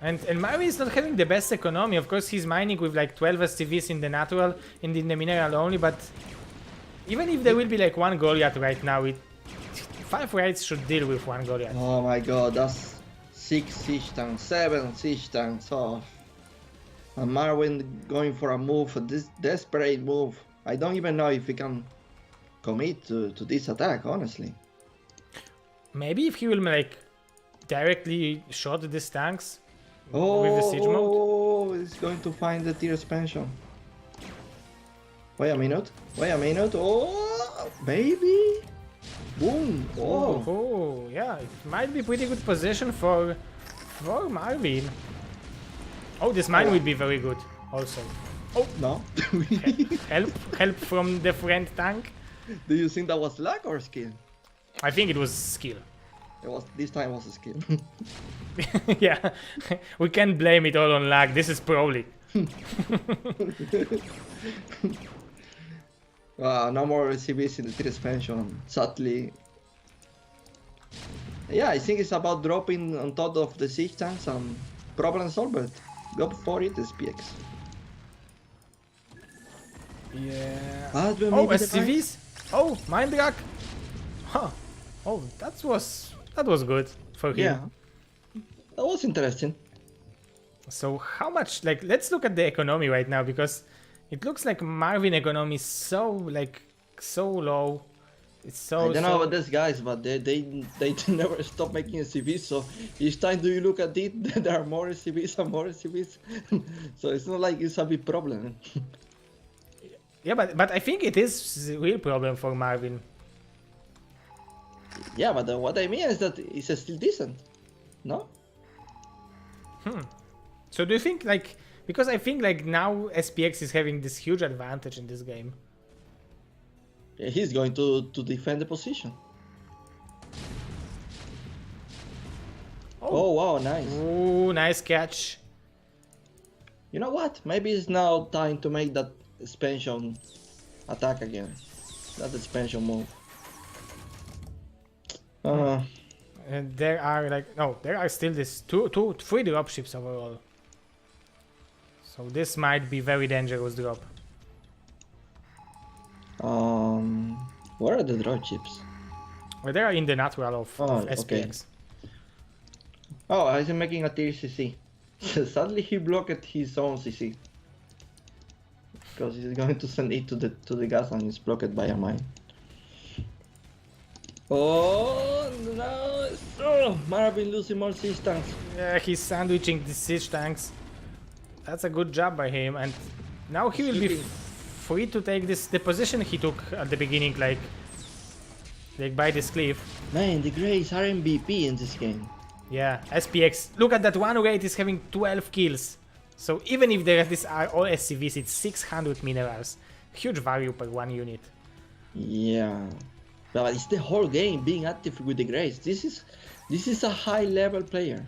And Marwin is not having the best economy. Of course, he's mining with like 12 SCVs in the natural and in the mineral only, but even if there will be like 1 Goliath right now, 5 raids should deal with 1 Goliath. Oh my god, that's 6 siege tanks, 7 siege tanks. Oh. And Marwin going for a move, this desperate move. I don't even know if he can commit to this attack, honestly. Maybe if he will like directly shot these tanks with the siege mode. Oh, he's going to find the tier expansion. Wait a minute. Oh, baby. Boom. Oh, yeah, it might be pretty good position for Marwin. Oh, this mine will be very good also. Oh, no. help from the friend tank. Do you think that was luck or skill? I think it was skill. This time was a skill. Yeah, we can't blame it all on luck. This is probably. No more CBs in the tier expansion, sadly. Yeah, I think it's about dropping on top of the siege tanks and problem solved. Go for it, SPX. Yeah. Oh, SCVs? Oh, Mind Drag? Huh. Oh, that was good for him. Yeah. That was interesting. So how much, like, let's look at the economy right now, because it looks like Marwin economy is so low. It's so. I don't know about these guys, but they never stop making SCVs. So each time do you look at it, there are more SCVs and more SCVs. So it's not like it's a big problem. Yeah, but I think it is a real problem for Marwin. Yeah, but what I mean is that it's still decent, no? So do you think, like, because I think like now SPX is having this huge advantage in this game. Yeah, he's going to defend the position. Oh wow, nice. Ooh, nice catch. You know what? Maybe it's now time to make that expansion attack again. That expansion move. And there are still this three dropships overall. So this might be very dangerous drop. Where are the dropships? Well, they are in the natural of SPX. Okay. Oh, he's making a tier CC. Sadly, he blocked his own CC. Because he's going to send it to the gas and it's blocked by a mine. Oh no! Oh, Marwin losing more siege tanks. Yeah, he's sandwiching the siege tanks. That's a good job by him, and now he will be free to take the position he took at the beginning, like by this cliff. Man, the Greys are MVP in this game. Yeah, SPX. Look at that one rate is having 12 kills. So even if these are all SCVs, it's 600 minerals. Huge value per 1 unit. Yeah. But it's the whole game being active with the Greys. This is a high level player.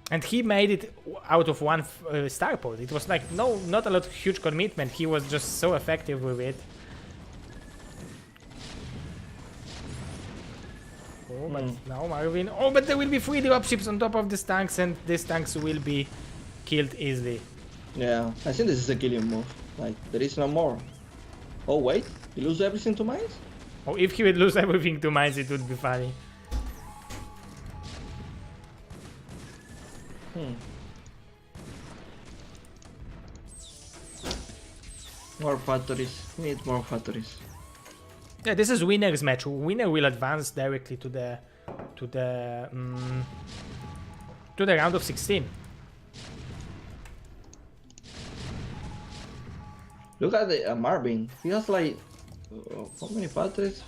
And he made it out of one starport. It was like not a lot of huge commitment. He was just so effective with it. Oh, but now Marwin. Oh, but there will be 3 dropships on top of these tanks, and these tanks will be killed easily. Yeah, I think this is a killing move. Like, there is no more. Oh, wait, he lose everything to mines? Oh, if he would lose everything to mines, it would be funny. More factories. We need more factories. Yeah, this is winner's match. Winner will advance directly to the round of 16. Look at the Marvin. He has like how many factories?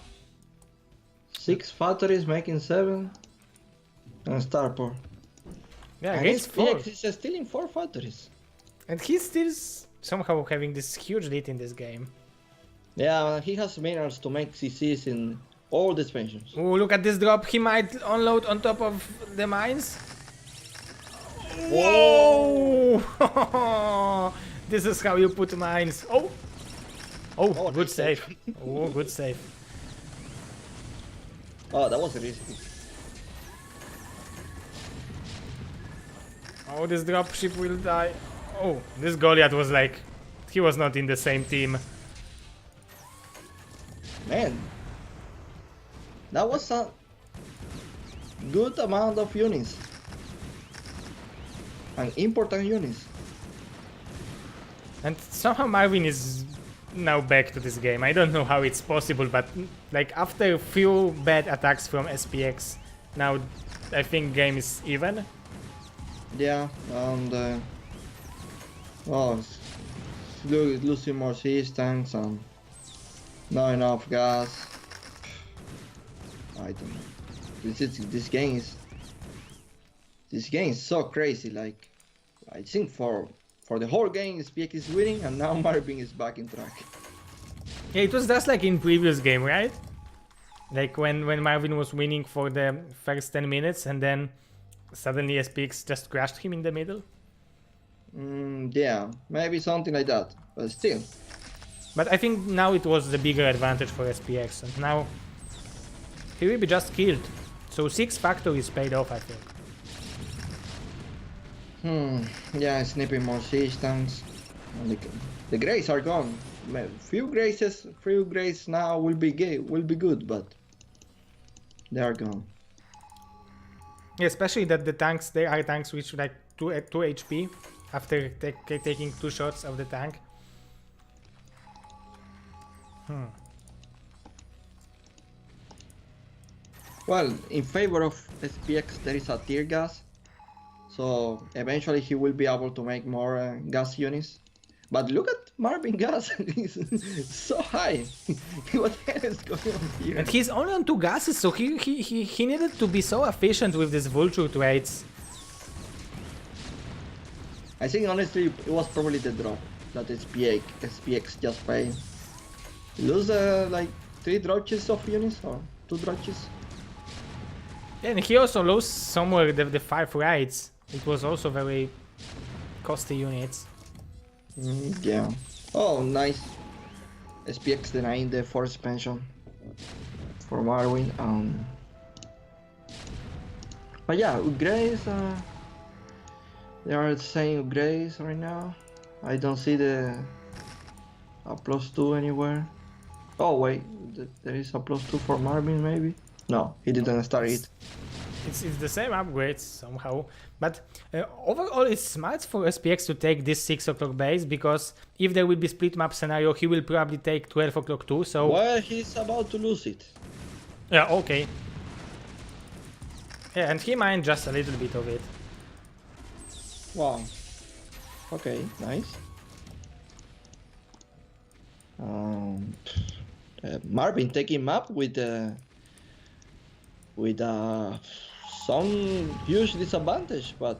6 factories, making 7, and starport. Yeah, And against 4. SPX is still in 4 factories. And he's still somehow having this huge lead in this game. Yeah, he has minerals to make CCs in all the expansions. Oh, look at this drop. He might unload on top of the mines. Whoa! This is how you put mines. Oh, Oh, good nice save. Oh, good save. Oh, that was risky. Oh, this dropship will die. Oh, this Goliath was like, he was not in the same team. Man, that was a good amount of units. And important units. And somehow Marwin is now back to this game. I don't know how it's possible, but like after a few bad attacks from SPX, now I think game is even. Yeah, and losing more systems and not enough gas. I don't know. This game is so crazy. Like, I think for the whole game, SPX is winning, and now Marvin is back in track. Yeah, it was just like in previous game, right? Like when Marvin was winning for the first 10 minutes, and then suddenly SPX just crashed him in the middle. Yeah, maybe something like that, but still. But I think now it was the bigger advantage for SPX, and now he will be just killed. So 6 factories paid off, I think. Yeah, snipping more systems. And the grays are gone. Few grays now will be good, but they are gone. Yeah, especially that the tanks, there are tanks which like 2 HP after taking 2 shots of the tank. Well, in favor of SPX there is a tear gas, so eventually he will be able to make more gas units. But look at Marvin gas, he's so high. What the hell is going on here? And he's only on 2 gases, so he needed to be so efficient with these vulture trades. I think honestly it was probably the drop that SPX just paid. Lose like 3 droches of units or 2 droches. Yeah, and he also lost somewhere the 5 raids. It was also very costly units. Yeah. Oh, nice. SPX denying the 4th expansion for Marwin. But yeah, upgrades. They are saying upgrades right now. I don't see the a +2 anywhere. Oh wait, there is a +2 for Marvin maybe? No, he didn't start it. It's the same upgrades somehow, but overall it's smart for SPX to take this 6 o'clock base, because if there will be split map scenario, he will probably take 12 o'clock too, so... Well, he's about to lose it. Yeah, okay. Yeah, and he mined just a little bit of it. Wow. Okay, nice. Marvin taking map with some huge disadvantage, but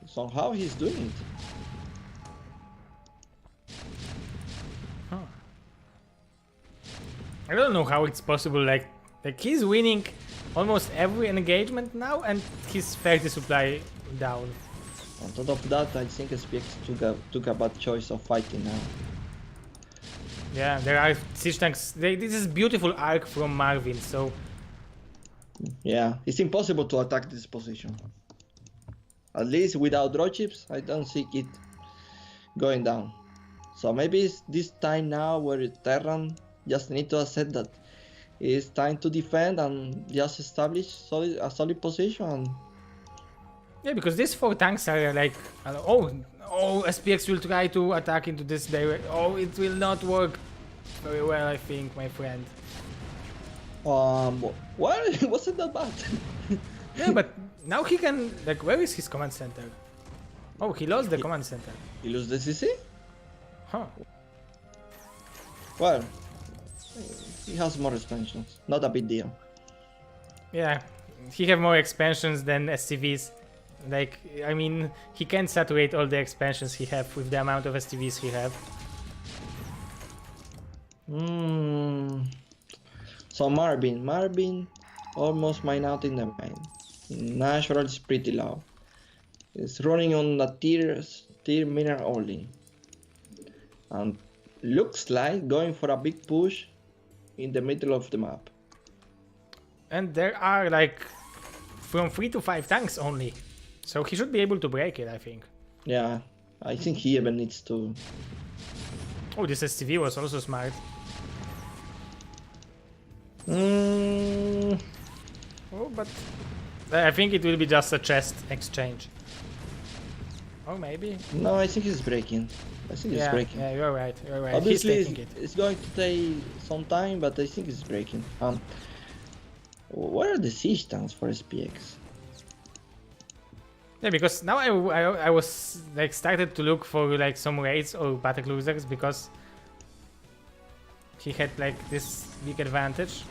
somehow he's doing it. Huh. I don't know how it's possible, like he's winning almost every engagement now, and his 30 supply down. On top of that, I think SPX took a bad choice of fighting now. Yeah, there are siege tanks. This is beautiful arc from Marwin, so... Yeah, it's impossible to attack this position. At least without draw chips, I don't see it going down. So maybe it's this time now where Terran just need to accept that it's time to defend and just establish a solid position. Yeah, because these 4 tanks are like... oh, SPX will try to attack into this direction. Oh, it will not work very well, I think, my friend. What? Wasn't that bad? Yeah, but now he can... Like, where is his command center? Oh, he lost the command center. He lost the CC? Huh. Well, he has more expansions. Not a big deal. Yeah, he have more expansions than SCVs. Like, I mean, he can't saturate all the expansions he have with the amount of SCVs he have. So Marvin almost mine out in the main. Natural is pretty low. It's running on the tier miner only. And looks like going for a big push in the middle of the map. And there are like from 3 to 5 tanks only. So he should be able to break it, I think. Yeah, I think he even needs to. Oh, this STV was also smart. Oh, but I think it will be just a chest exchange. Or maybe. No, I think he's breaking. I think he's breaking. Yeah, you're right. You're right. Obviously, he's taking it. It's going to take some time, but I think it's breaking. What are the siege tanks for SPX? Yeah, because now I was like started to look for like some raids or battle cruisers because he had like this big advantage,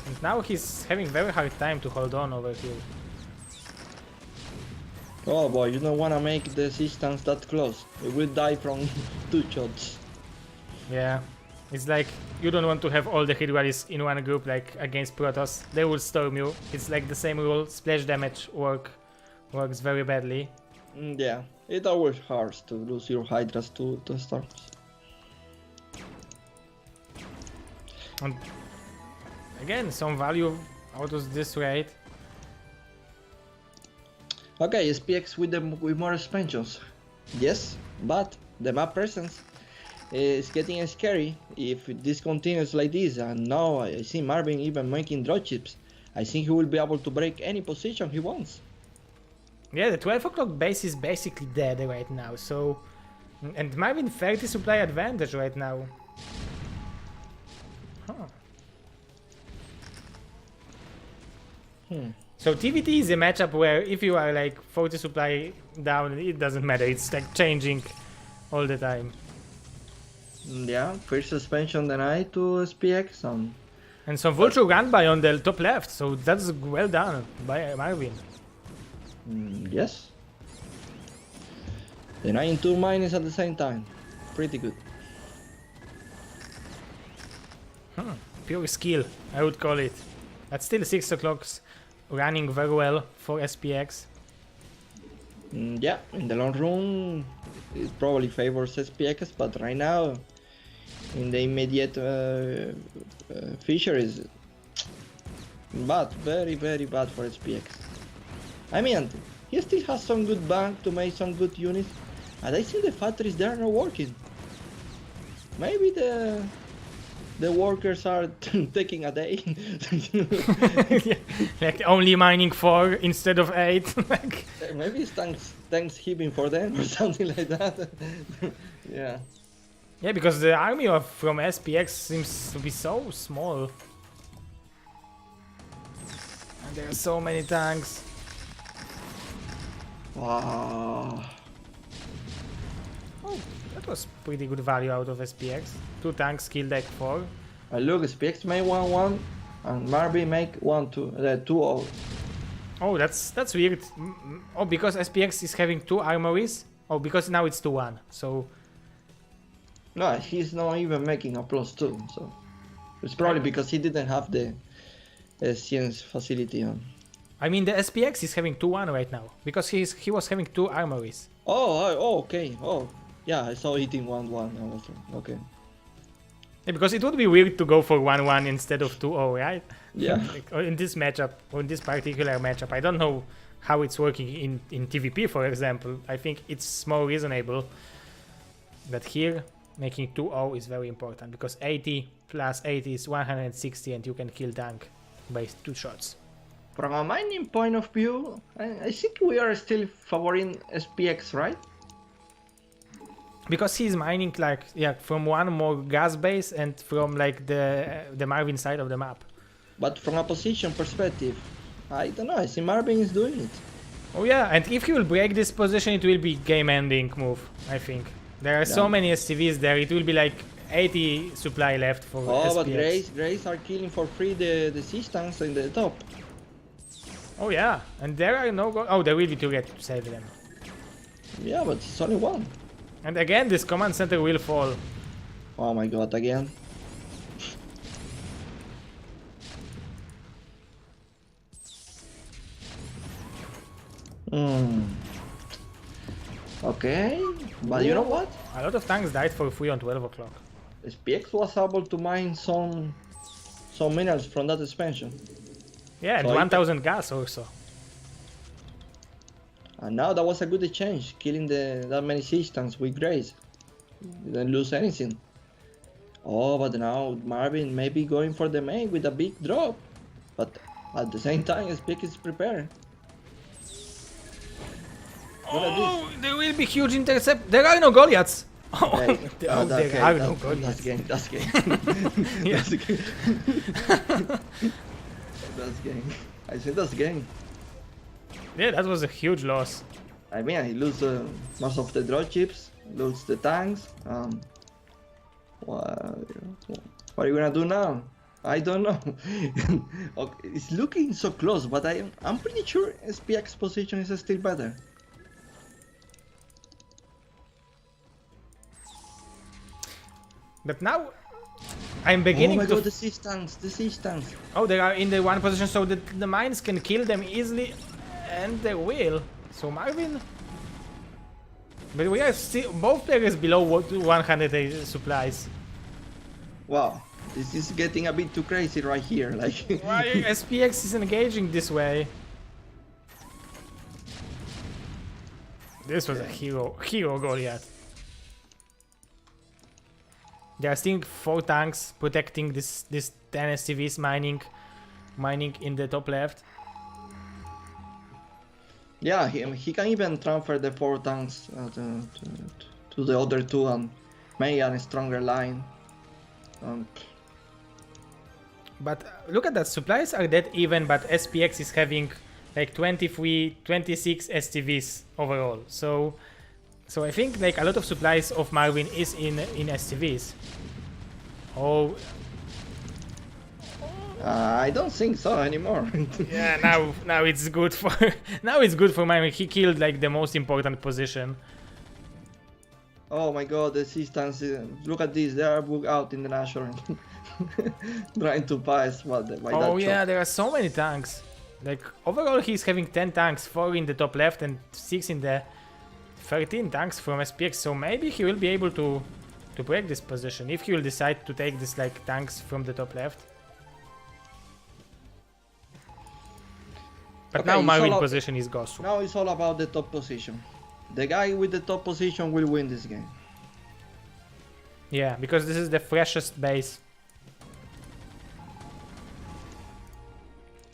and now he's having very hard time to hold on over here. Oh boy, you don't wanna make the siege tanks that close. It will die from 2 shots. Yeah, it's like you don't want to have all the hit rallies in one group like against Protoss. They will storm you. It's like the same rule. Splash damage works very badly. Yeah, it always hurts to lose your Hydras to storms. And again, some value out of this raid. Okay, SPX with more expansions. Yes, but the map presence is getting scary if this continues like this. And now I see Marvin even making draw chips. I think he will be able to break any position he wants. Yeah, the 12 o'clock base is basically dead right now, so... And Marvin 30 supply advantage right now. Huh. So TVT is a matchup where if you are like 40 supply down, it doesn't matter, it's like changing all the time. Yeah, first suspension denied to SPX and some vulture run by on the top left, so that's well done by Marvin. Yes. Denying 2 mines at the same time. Pretty good. Pure skill, I would call it. But still 6 o'clocks running very well for SPX. Yeah, in the long run it probably favors SPX, but right now in the immediate feature is bad, very bad for SPX. I mean, he still has some good bank to make some good units, and I think the factories there are not working. Maybe the workers are taking a day. Yeah, like only mining 4 instead of 8. Like... Maybe it's Thanksgiving for them or something like that. Yeah. Yeah, because the army from SPX seems to be so small. And there are so many tanks. Wow. Oh, that was pretty good value out of SPX. 2 tanks, kill deck 4. Look, SPX make 1-1 and Marvin make 2-0. Oh, that's weird. Oh, because SPX is having 2 armories? Oh, because now it's 2-1, so... No, he's not even making a +2, so... It's probably because he didn't have the science facility on. I mean, the SPX is having 2-1 right now because he was having 2 armories. Oh, okay. Oh, yeah, I saw it in 1-1. I was okay. Yeah, because it would be weird to go for 1-1 instead of 2-0, right? Yeah. Like, or in this matchup, or in this particular matchup, I don't know how it's working in TVP, for example. I think it's more reasonable that here making 2-0 is very important because 80 plus 80 is 160 and you can kill tank by 2 shots. From a mining point of view, I think we are still favoring SPX, right? Because he's mining like from one more gas base and from like the Marwin side of the map. But from a position perspective, I don't know. I see Marvin is doing it. Oh yeah, and if he will break this position, it will be game-ending move. I think there are so many SCVs there. It will be like 80 supply left for SPX. But Grays are killing for free the siege tanks in the top. Oh yeah, and there are no go. Oh, there will be 2 get to save them. Yeah, but it's only 1. And again, this command center will fall. Oh my god, again. Okay, but you know what? A lot of tanks died for free on 12 o'clock. SPX was able to mine some minerals from that expansion. So Yeah, and 1000 gas also. And now that was a good exchange, killing that many siege tanks with Grace. Didn't lose anything. Oh, but now Marvin may be going for the main with a big drop. But at the same time, SPX is prepared. Oh, there will be huge intercept. There are no Goliaths. Oh, there are no Goliaths. That's game. Yeah. That's game. That's game. I said that's game. Yeah, that was a huge loss. I mean, he loses most of the dropships, loses the tanks. What are you gonna do now? I don't know. Okay, it's looking so close, but I'm pretty sure SPX position is still better. But now I'm beginning to... to... Oh my god, the siege tanks. Oh, they are in the one position so that the mines can kill them easily. And they will. So Marvin... But we are still... Both players below 100 supplies. Wow, this is getting a bit too crazy right here. Like why SPX is engaging this way? This was a hero Goliath. There are still 4 tanks protecting this 10 SCVs mining in the top left. Yeah, he can even transfer the 4 tanks to the other 2 and make a stronger line. But look at that, supplies are dead even, but SPX is having like 26 SCVs overall. So I think like a lot of supplies of Marwin is in SCVs. Oh. I don't think so anymore. Yeah, now it's good for Marwin. He killed like the most important position. Oh my god, the systems, look at this, they are booked out in the national. Trying to pass by that shot. There are so many tanks. Like overall he's having 10 tanks, 4 in the top left and 6 in the 13 tanks from SPX, so maybe he will be able to break this position if he will decide to take this like tanks from the top left. But okay, now Marwin position is Gosu. Now it's all about the top position. The guy with the top position will win this game. Yeah, because this is the freshest base.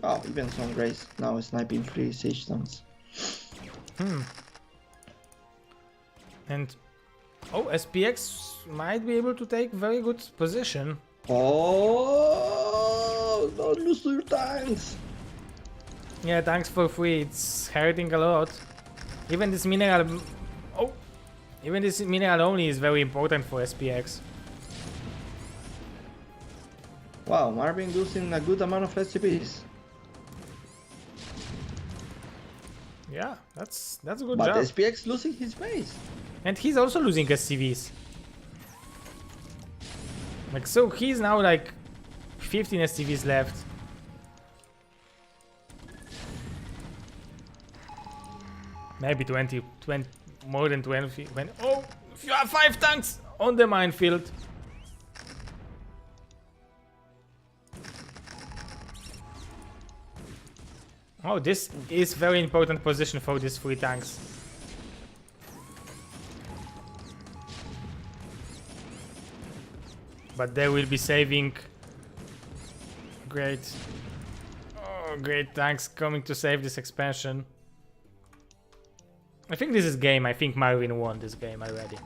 Oh, even some Grace now sniping 3 siege tanks. And SPX might be able to take very good position. Oh, don't lose your tanks. Yeah, tanks for free. It's hurting a lot. Even this mineral only is very important for SPX. Wow, Marvin losing a good amount of SCPs. Yeah, that's a good job. But SPX losing his base. And he's also losing SCVs. Like, so he's now like 15 SCVs left. Maybe 20, more than 20. Oh, if you have 5 tanks on the minefield. Oh, this is very important position for these 3 tanks. But they will be saving. Great. Oh, great tanks coming to save this expansion. I think this is game. I think Marwin won this game already.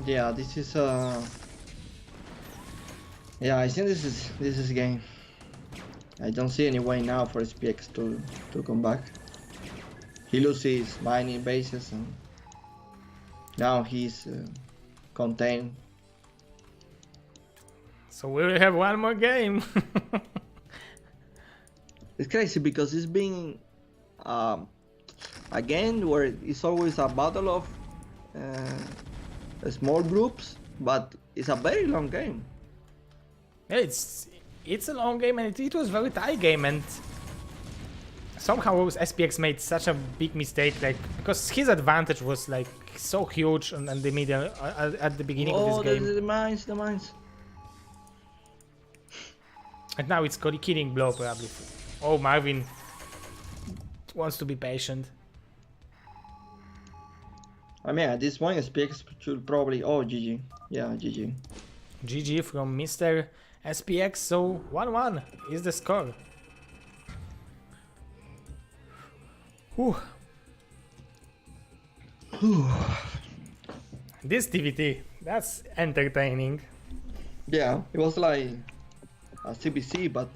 Yeah, this is yeah, I think this is game. I don't see any way now for SPX to come back. He loses mining bases and now he's contained. So we will have one more game. It's crazy because it's been again where it's always a battle of small groups, but it's a very long game. Yeah, it's a long game and it was very tight game, and somehow SPX made such a big mistake, like because his advantage was like so huge on the middle at the beginning of this game. The mines. And now it's killing blow probably. Oh, Marwin wants to be patient. I mean, at this point, SPX should probably. Oh, GG. Yeah, GG. GG from Mr. SPX. So 1-1 is the score. Whew. This TVT, that's entertaining. Yeah, it was like a CBC, but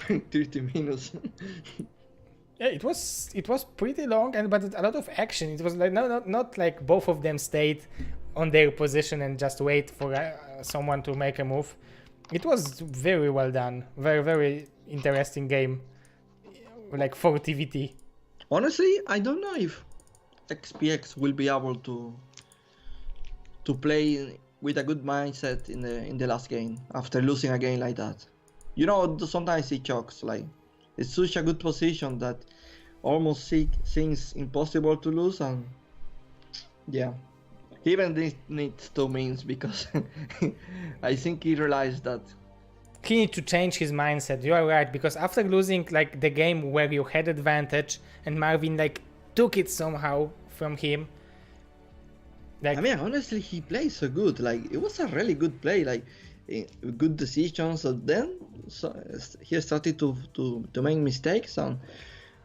30 minutes. Yeah, it was pretty long, but a lot of action. It was like not like both of them stayed on their position and just wait for someone to make a move. It was very well done, very interesting game, like for TVT. Honestly, I don't know if XPX will be able to play with a good mindset in the last game after losing a game like that. You know, sometimes it chokes. Like it's such a good position that almost seems impossible to lose, and yeah, he even needs 2 wins because I think he realized that he needs to change his mindset. You are right, because after losing like the game where you had advantage and Marwin like took it somehow from him. Like, I mean, honestly, he played so good. Like, it was a really good play. Like, good decisions. And then he started to make mistakes and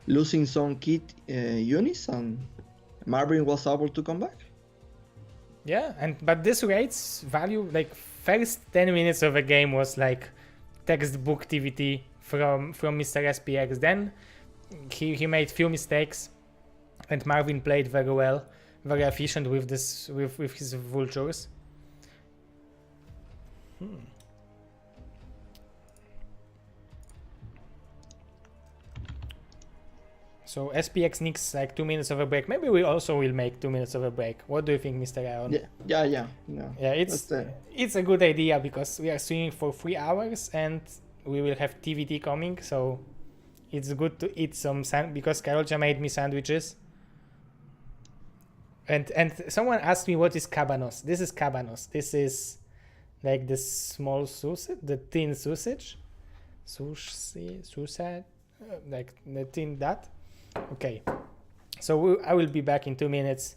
losing some key units, and Marwin was able to come back. Yeah, but this rates value, like first 10 minutes of a game was like textbook TVT from Mr. SPX. Then he made few mistakes, and Marwin played very well. Very efficient with this with his vultures. So SPX needs like 2 minutes of a break. Maybe we also will make 2 minutes of a break. What do you think, Mr. Aaron? Yeah. Yeah, it's a good idea because we are streaming for 3 hours and we will have TVT coming. So it's good to eat some because Karolcia made me sandwiches. And someone asked me what is cabanos. This is cabanos. This is like the small sausage, the thin sausage, like the thin that. Okay, so I will be back in 2 minutes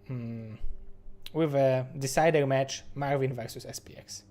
with a decider match, Marwin versus SPX.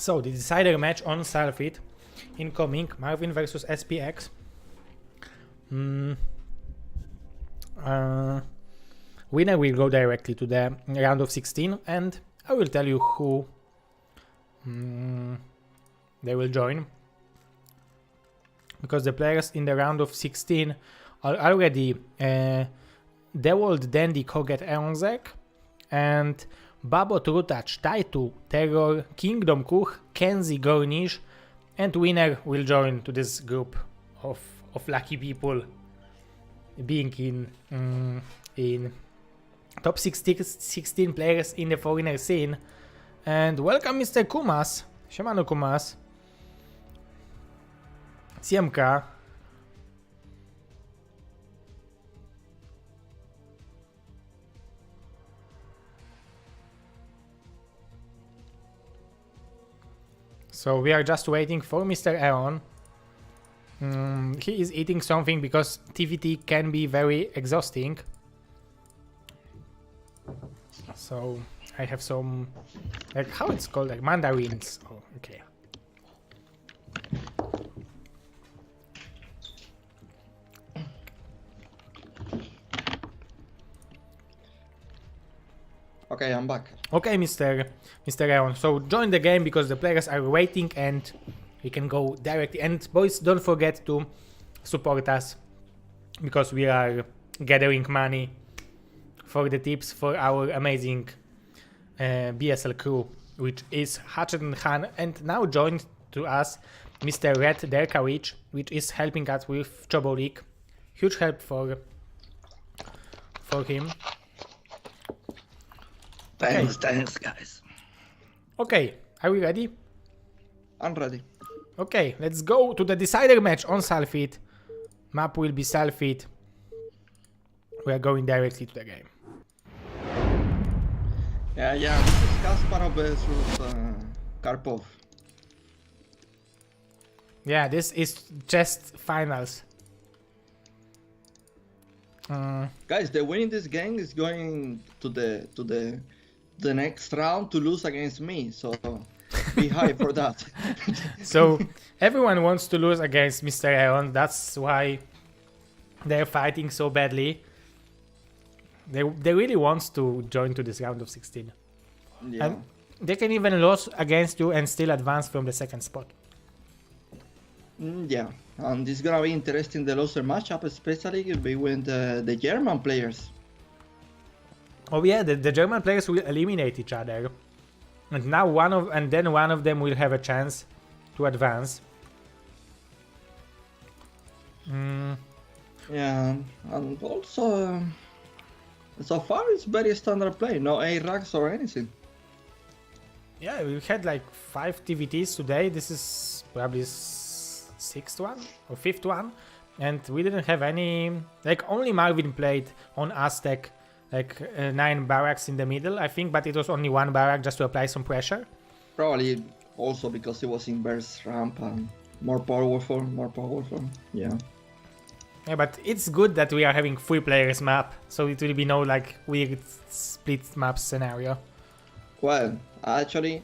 So the decider match on Sulfit incoming, Marwin versus SPX. Winner will go directly to the round of 16, and I will tell you who they will join, because the players in the round of 16 are already Dewold, Dandy, Koget, Eonzek, and Babot, Rutach, Taitu, Terror, Kingdom, Kuch, Kenzie, Gornish, and winner will join to this group of lucky people being in top 16 players in the foreigner scene. And welcome Mr. Kumas. Siemano Kumas. Siemka. So we are just waiting for Mr. Aeon. He is eating something because TVT can be very exhausting. So I have some, like, how it's called, like mandarins. Oh, okay. Okay, I'm back. Okay, Mr. Aeon. So join the game because the players are waiting and we can go directly. And boys, don't forget to support us because we are gathering money for the tips for our amazing BSL crew, which is Hatchet and Han, and now joined to us Mr. Red Derkawicz, which is helping us with Chobo League. Huge help for him. Thanks, guys. Okay, are we ready? I'm ready. Okay, let's go to the decider match on Sulfit. Map will be Sulfit. We are going directly to the game. Yeah, this is Kasparov versus Karpov. Yeah, this is just finals. Guys, the winning this game is going to the next round to lose against me, so be high for that. So everyone wants to lose against Mr. Aeon. That's why they're fighting so badly. They really want to join to this round of 16. Yeah. And they can even lose against you and still advance from the second spot. Yeah, and it's gonna be interesting, the loser matchup, especially between the German players. Oh yeah, the German players will eliminate each other, and now one of them will have a chance to advance. Yeah, and also so far it's very standard play, no A-Racks or anything. Yeah, we had like 5 TVTs today. This is probably 6th one or 5th one, and we didn't have any, like only Marwin played on Aztec, like 9 barracks in the middle, I think, but it was only 1 barrack just to apply some pressure. Probably also because it was inverse ramp and more powerful. Yeah. Yeah, but it's good that we are having 3 players map, so it will be no like weird split map scenario. Well, actually,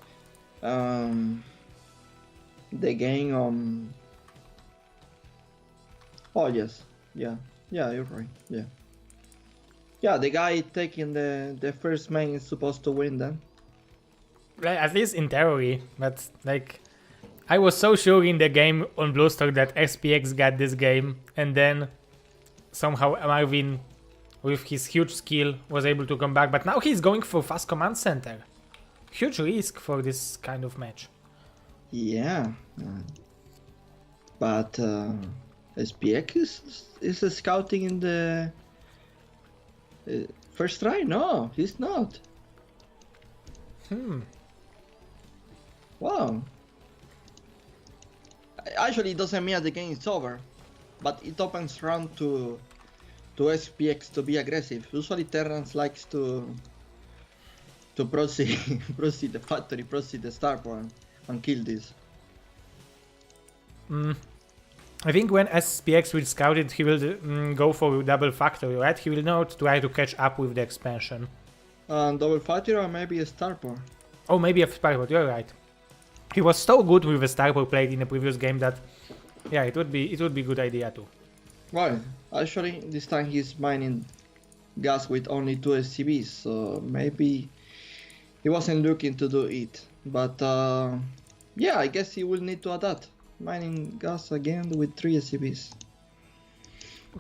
the game oh yes, yeah, you're right, yeah. The guy taking the first main is supposed to win then. At least in theory, but like I was so sure in the game on Bluestock that SPX got this game, and then somehow Marwin, with his huge skill, was able to come back. But now he's going for fast command center. Huge risk for this kind of match. Yeah, but SPX is scouting in the first try. No, he's not. Wow. Actually, it doesn't mean the game is over, but it opens round to SPX to be aggressive. Usually Terrans likes to proceed the factory, proceed the starport and kill this. I think when SPX will scout it, he will go for double factory, right? He will not try to catch up with the expansion. Double factory or maybe a starport. Oh, maybe a starport, you're right. He was so good with the starport plate in the previous game that, yeah, it would be a good idea too. Well, actually, this time he's mining gas with only 2 SCVs, so maybe he wasn't looking to do it. But yeah, I guess he will need to adapt. Mining gas again with 3 SCVs.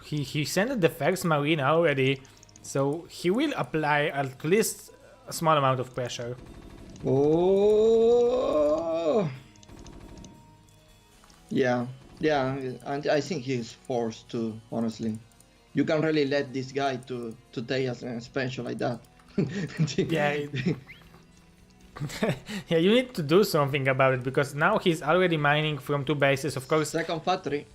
He sent the first Marine already, so he will apply at least a small amount of pressure. Oh, yeah, and I think he's forced to. Honestly, you can't really let this guy to take as an expansion like that. Yeah. Yeah, you need to do something about it because now he's already mining from 2 bases, of course. Second factory.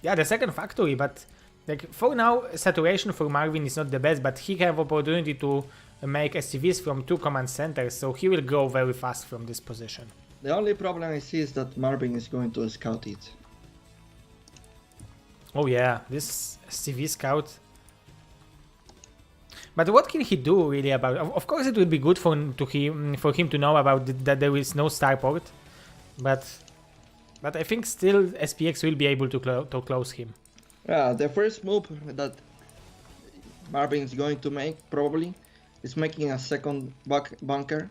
Yeah, the second factory, but like for now, saturation for Marwin is not the best, but he have opportunity to make SCVs from 2 command centers, so he will grow very fast from this position. The only problem I see is that Marvin is going to scout it. Oh yeah, this SCV scout. But what can he do really about it? Of course it would be good for him to know about that there is no starport, but I think still SPX will be able to close him. Yeah, the first move that Marvin is going to make probably is making a second bunker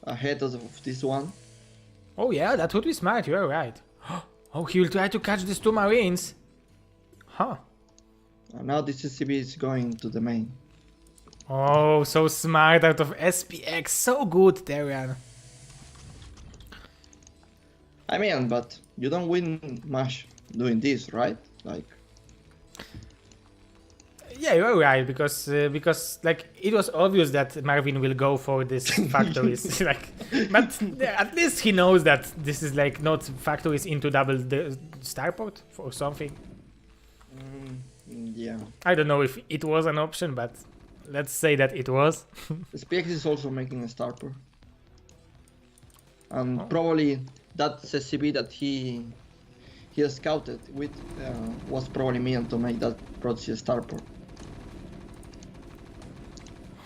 ahead of this one. Oh yeah, that would be smart, you're right. Oh, he will try to catch these 2 Marines. Huh. And now this SCB is going to the main. Oh, so smart out of SPX. So good, Terian. I mean, but you don't win much doing this, right? Like. Yeah, you're right, because like it was obvious that Marvin will go for this factories, like, but at least he knows that this is like not factories into double the starport or something. Yeah. I don't know if it was an option, but let's say that it was. SPX is also making a starport, and probably that SCB that he has scouted with was probably meant to make that Proxy starport.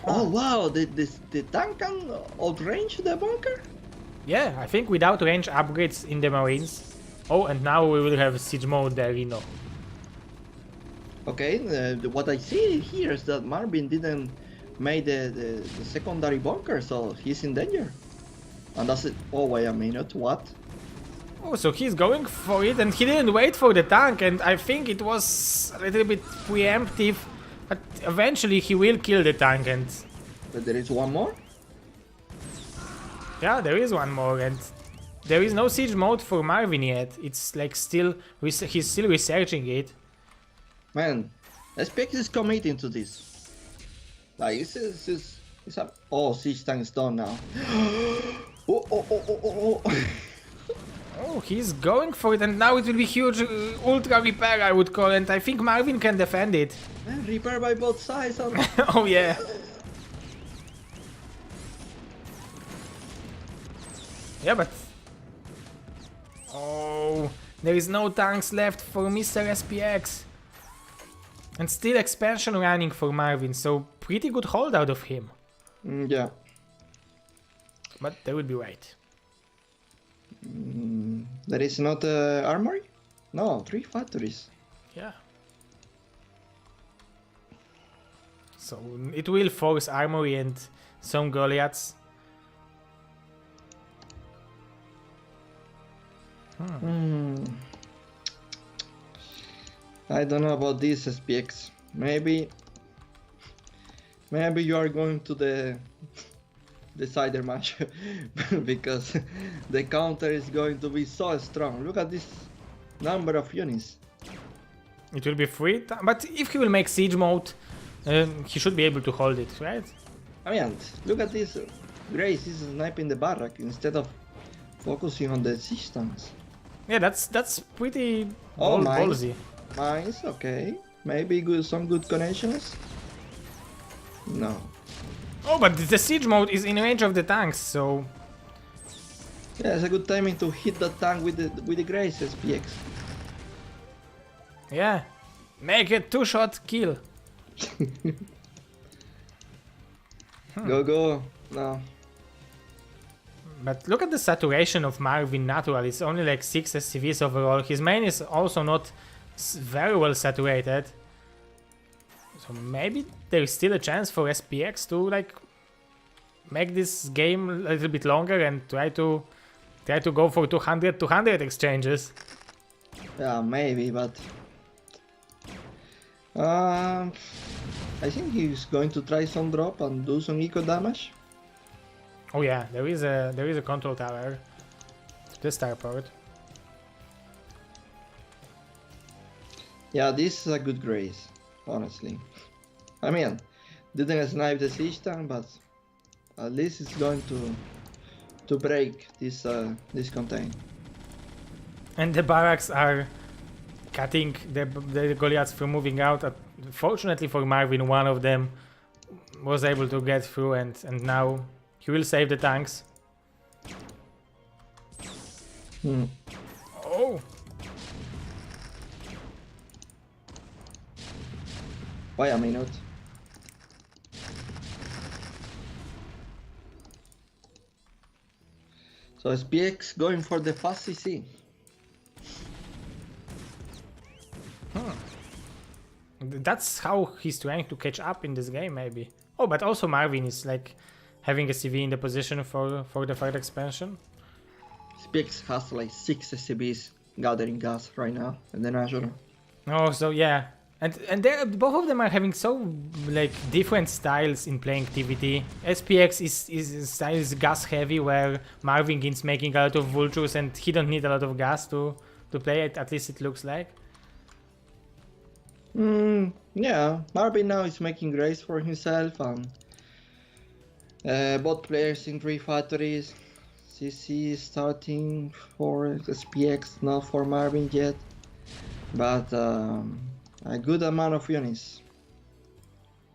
Oh wow, the tank can outrange the bunker? Yeah, I think without range upgrades in the Marines. Oh, and now we will have siege mode there, Reno. Okay, what I see here is that Marvin didn't make the secondary bunker, so he's in danger. And that's it. Oh wait a minute, what? Oh, so he's going for it and he didn't wait for the tank, and I think it was a little bit preemptive. But eventually he will kill the tank, and... But there is one more? Yeah, there is one more, and there is no siege mode for Marvin yet. It's like still... he's still researching it. Man, SPX is committing to this. Like, it's a... Oh, siege tank is done now. Oh. Oh, he's going for it, and now it will be huge ultra repair, I would call, and I think Marvin can defend it. Man, repair by both sides. Oh yeah. Yeah, but... Oh, there is no tanks left for Mr. SPX. And still expansion running for Marvin, so pretty good hold out of him. Yeah. But they will be right. There is not armory? No, 3 factories. Yeah. So it will force armory and some Goliaths. I don't know about this SPX. Maybe you are going to the decider match because the counter is going to be so strong. Look at this number of units. It will be free, but if he will make siege mode, he should be able to hold it, right? I mean, look at this. Grace is sniping the barrack instead of focusing on the systems. Yeah, that's pretty Oh, ballsy. Mines, okay. Maybe some good connections. No. Oh, but the siege mode is in range of the tanks, so... Yeah, it's a good timing to hit the tank with the Grace SPX. Yeah. Make a 2-shot kill. Go. No. But look at the saturation of Marwin natural. It's only like 6 SCVs overall. His main is also not very well saturated. So maybe there's still a chance for SPX to like make this game a little bit longer and try to go for 200 exchanges. Yeah, maybe, but I think he's going to try some drop and do some eco damage. Oh yeah, there is a control tower to the starport. Yeah, this is a good grace, honestly. I mean, didn't snipe the siege tank, but at least it's going to break this this contain. And the barracks are cutting the Goliaths from moving out. Fortunately for Marwin, one of them was able to get through, and now he will save the tanks. Oh! Wait a minute. So SPX going for the fast CC. That's how he's trying to catch up in this game, maybe. Oh, but also Marwin is like having a CV in the position for the third expansion. SPX has like 6 SCBs gathering gas right now in the national. Oh, so yeah. And both of them are having so like different styles in playing TVT. SPX is gas heavy, where Marwin is making a lot of vultures and he don't need a lot of gas to play it, at least it looks like. Yeah, Marwin now is making grace for himself, and both players in 3 factories. CC starting for SPX, not for Marwin yet, but a good amount of units.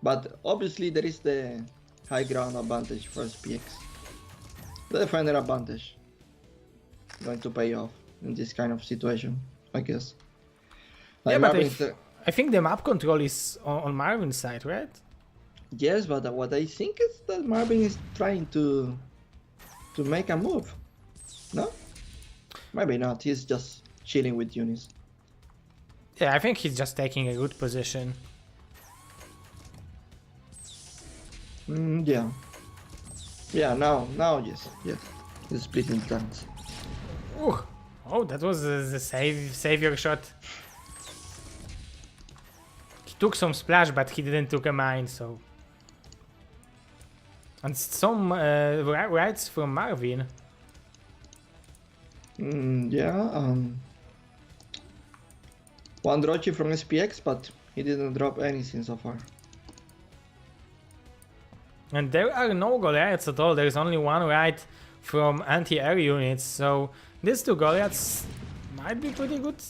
But obviously there is the high ground advantage for SPX. The defender advantage going to pay off in this kind of situation, I guess. Like, yeah, but I think the map control is on Marwin's side, right? Yes, but what I think is that Marwin is trying to make a move. No? Maybe not. He's just chilling with units. Yeah, I think he's just taking a good position. Yeah. Yeah, now, yes. He's splitting tanks. Ooh. Oh, that was the savior shot. He took some splash, but he didn't took a mine, so... And some rights from Marwin. Yeah, one Drochi from SPX, but he didn't drop anything so far. And there are no Goliaths at all, there's only one right from anti-air units, so these 2 Goliaths might be pretty good,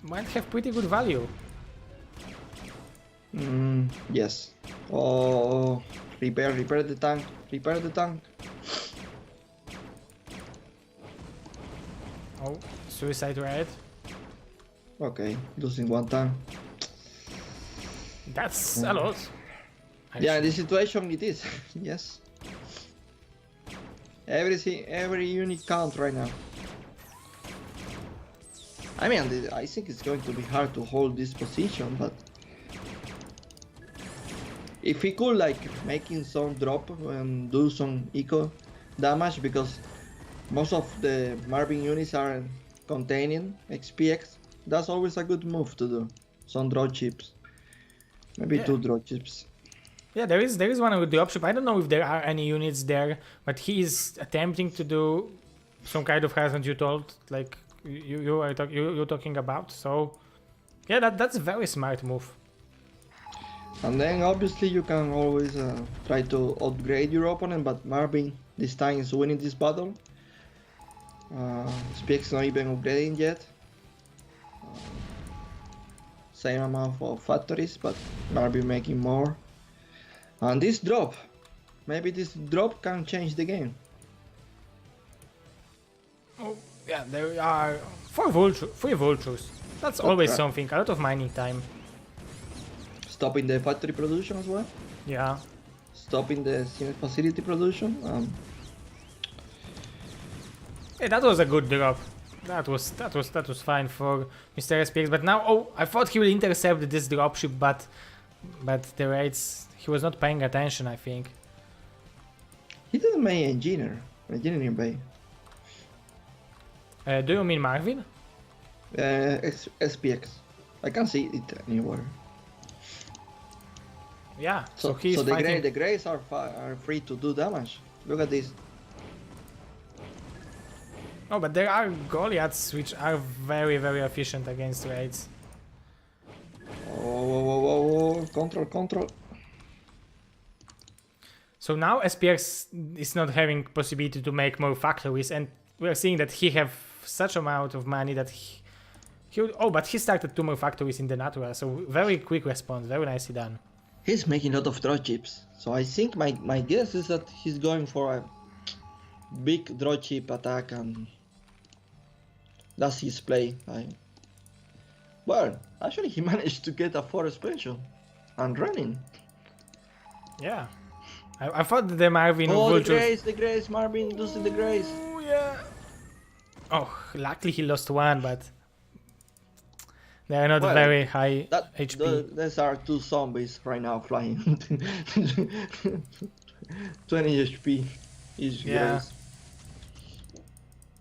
might have pretty good value. Yes. Oh, repair the tank, Oh, suicide raid. Okay, losing 1 tank. That's a lot. Yeah, in this situation it is. Yes. Every unit count right now. I mean, I think it's going to be hard to hold this position, but if he could like making some drop and do some eco damage, because most of the Marwin units are containing XPX, that's always a good move to do. Some draw chips. Maybe 2 draw chips. Yeah, there is one with the dropship. I don't know if there are any units there, but he is attempting to do some kind of harassment you told, like you're talking about. So yeah, that's a very smart move. And then obviously you can always try to upgrade your opponent, but Marwin this time is winning this battle. SPX not even upgrading yet. Same amount of factories, but Marwin making more. And this drop, maybe this drop can change the game. Oh yeah, there are 3 vultures. That's always something. A lot of mining time. Stopping the factory production as well. Yeah. Stopping the facility production. Hey, that was a good drop. That was fine for Mr. SPX. But now, oh, I thought he will intercept this dropship, but the raids, he was not paying attention, I think. He didn't make engineering bay. Do you mean Marwin? SPX. I can't see it anywhere. Yeah. So he's the fighting. the Greys are free to do damage. Look at this. Oh, but there are Goliaths which are very, very efficient against raids. Oh, control. So now SPX is not having possibility to make more factories, and we are seeing that he have such amount of money that but he started 2 more factories in the natural, so very quick response, very nicely done. He's making a lot of draw chips, so I think my guess is that he's going for a big draw chip attack, and that's his play. Well, actually he managed to get a 4 expansion and running. Yeah. I thought the Marwin would the Grace, Marwin losing the Grace. Oh, yeah. Oh, luckily he lost 1, but they are not very high HP. These are 2 zombies right now flying. 20 HP is Grace.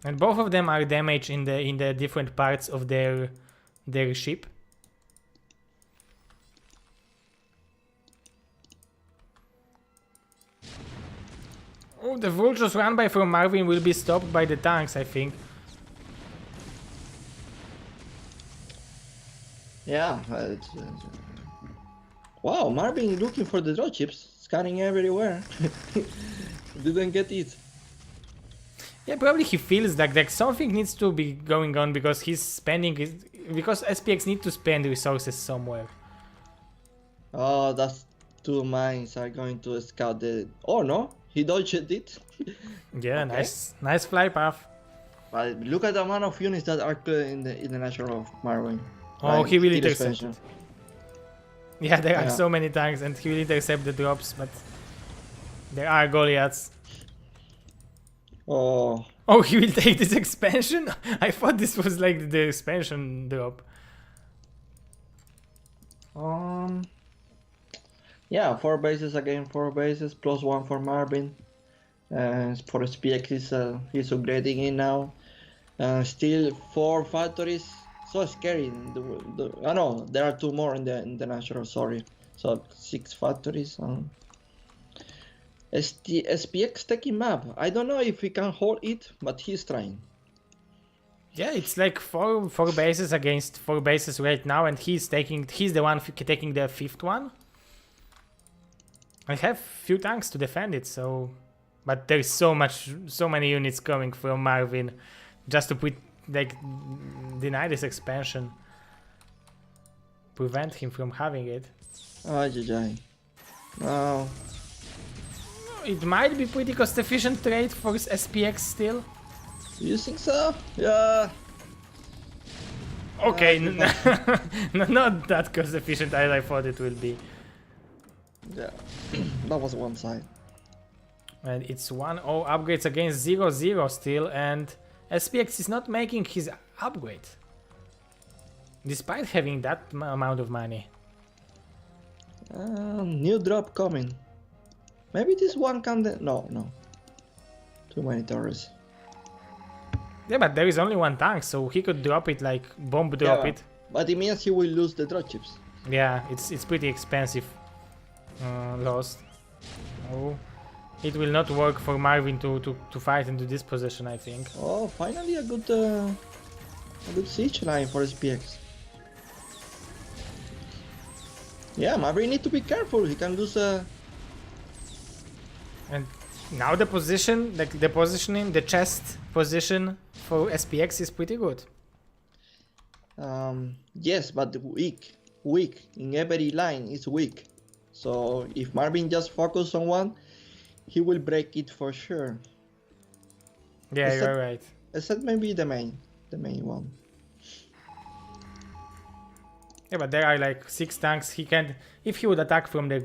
And both of them are damaged in the different parts of their ship. Oh, the vultures run by from Marwin will be stopped by the tanks, I think. Yeah. Wow, Marvin looking for the draw chips, scanning everywhere. Didn't get it. Yeah, probably he feels like something needs to be going on because he's spending because SPX need to spend resources somewhere. Oh, that's 2 mines are going to scout the. Oh no, he dodged it. Yeah, okay. nice fly path. But look at the amount of units that are in the natural of Marwin. Oh, he will intercept it. Yeah, there are so many tanks and he will intercept the drops, but there are Goliaths. Oh, he will take this expansion? I thought this was like the expansion drop. Yeah, 4 bases again, 4 bases, +1 for Marvin. For SPX, he's upgrading it now. Still 4 factories. So scary. I know there are 2 more in the natural. Sorry. So 6 factories. SPX taking map. I don't know if he can hold it, but he's trying. Yeah, it's like four bases against 4 bases right now, and he's the one taking the 5th one. I have few tanks to defend it, so but there's so many units coming from Marwin just to deny this expansion, prevent him from having it. No. It might be pretty cost efficient trade for SPX still. You think so? Yeah. Okay, not that cost efficient as I thought it will be. Yeah, that was one side. And it's 1-0 upgrades against 0-0 still, and SPX is not making his upgrade. Despite having that amount of money. New drop coming. Maybe this one can... No. Too many turrets. Yeah, but there is only 1 tank, so he could drop it, like bomb drop it. But it means he will lose the drop chips. Yeah, it's pretty expensive. Lost. Oh, it will not work for Marwin to fight into this position, I think. Oh, finally a good siege line for SPX. Yeah, Marwin need to be careful. He can lose a. And now the position, the positioning, the chest position for SPX is pretty good. Yes, but weak. In every line is weak. So if Marvin just focus on one, he will break it for sure. Yeah, you're right. Except maybe the main one. Yeah, but there are like 6 tanks. He can, if he would attack from the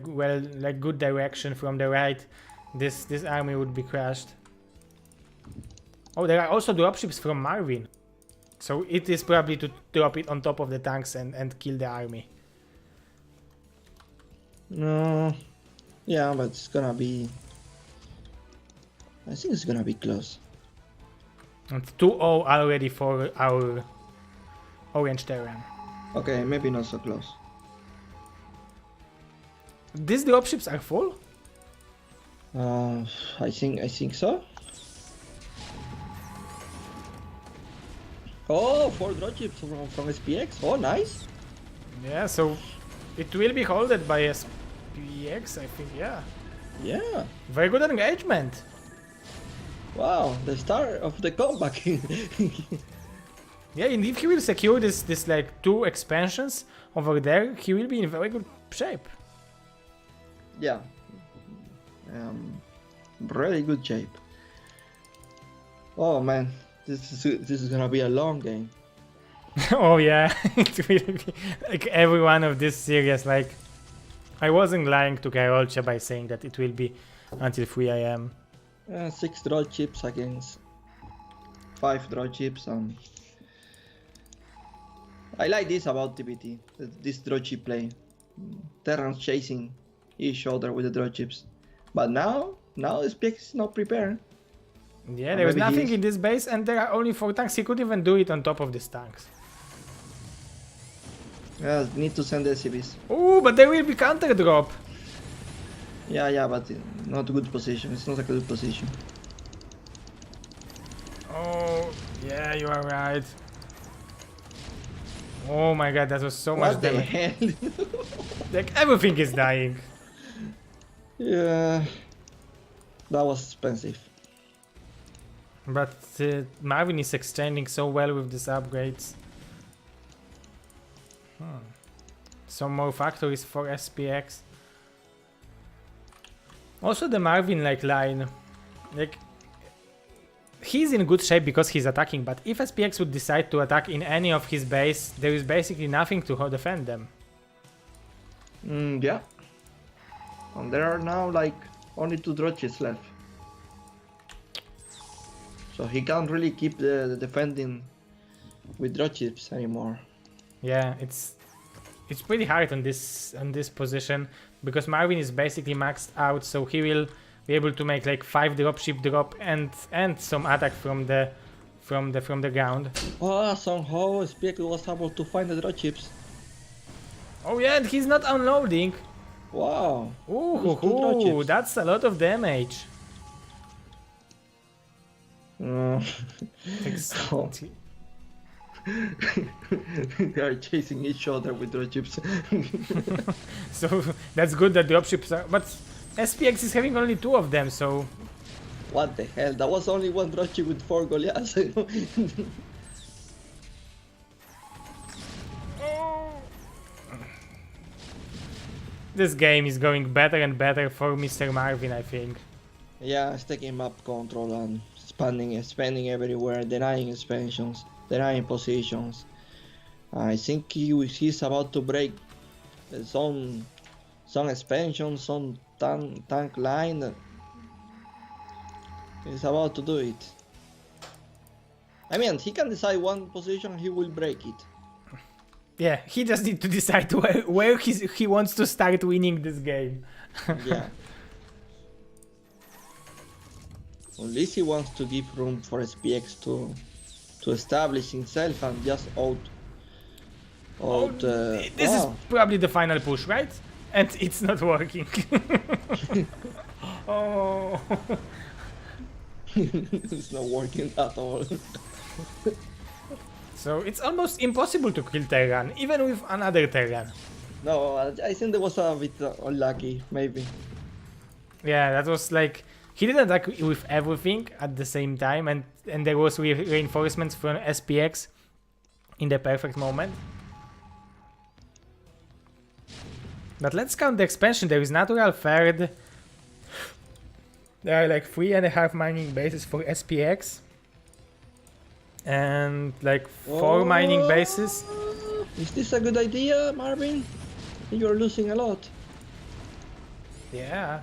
good direction from the right, this army would be crushed. Oh, there are also dropships from Marwin. So it is probably to drop it on top of the tanks and kill the army. No. Yeah, but it's gonna be... I think it's gonna be close. And 2-0 already for our orange terrain. Okay, maybe not so close. These dropships are full? I think so. Oh, 4 dropships from SPX. Oh, nice. Yeah, so it will be holded by SPX, I think, yeah. Yeah. Very good engagement. Wow, the start of the comeback. Yeah, and if he will secure this like 2 expansions over there, he will be in very good shape. Yeah. Really good shape. Oh man, this is gonna be a long game. Oh yeah, it will be like every one of this series. Like, I wasn't lying to Karolcia by saying that it will be until 3 AM. 6 draw chips against 5 draw chips. I like this about TBT, this draw chip play. Terrans chasing each other with the draw chips. But now SPX is not prepared. Yeah, there is nothing in this base and there are only 4 tanks. He could even do it on top of these tanks. Yeah, need to send SCVs. Oh, but there will be counter drop. Yeah, but not a good position. It's not a good position. Oh, yeah, you are right. Oh my god, that was so much What the damage. hell? Like, everything is dying. Yeah, that was expensive. But Marvin is extending so well with these upgrades. Some more factories for SPX. Also the Marvin like line, like he's in good shape because he's attacking, but if SPX would decide to attack in any of his base, there is basically nothing to defend them. Yeah. And there are now like only 2 droches left. So he can't really keep the defending with draw chips anymore. Yeah, it's pretty hard on this position because Marvin is basically maxed out, so he will be able to make like 5 dropship drop and some attack from the ground. Oh, somehow SPX was able to find the draw chips. Oh yeah, and he's not unloading. Wow. Ooh, that's a lot of damage. Oh. They are chasing each other with draw chips. So that's good that dropships are, but SPX is having only 2 of them, so... What the hell? That was only 1 draw chip with 4 Goliaths. This game is going better and better for Mr. Marvin, I think. Yeah, it's taking map control and expanding everywhere, denying expansions, denying positions. I think he's about to break some expansions, some tank line. He's about to do it. I mean, he can decide one position, he will break it. Yeah, he just needs to decide where he wants to start winning this game. Yeah. At least he wants to give room for SPX to establish himself and just this is probably the final push, right? And it's not working. Oh. It's not working at all. So it's almost impossible to kill Terran, even with another Terran. No, I think that was a bit unlucky, maybe. Yeah, that was like... He didn't attack with everything at the same time, and there was reinforcements from SPX in the perfect moment. But let's count the expansion. There is natural third. There are like 3.5 mining bases for SPX. And like 4 mining bases. Is this a good idea, Marvin? You're losing a lot. Yeah.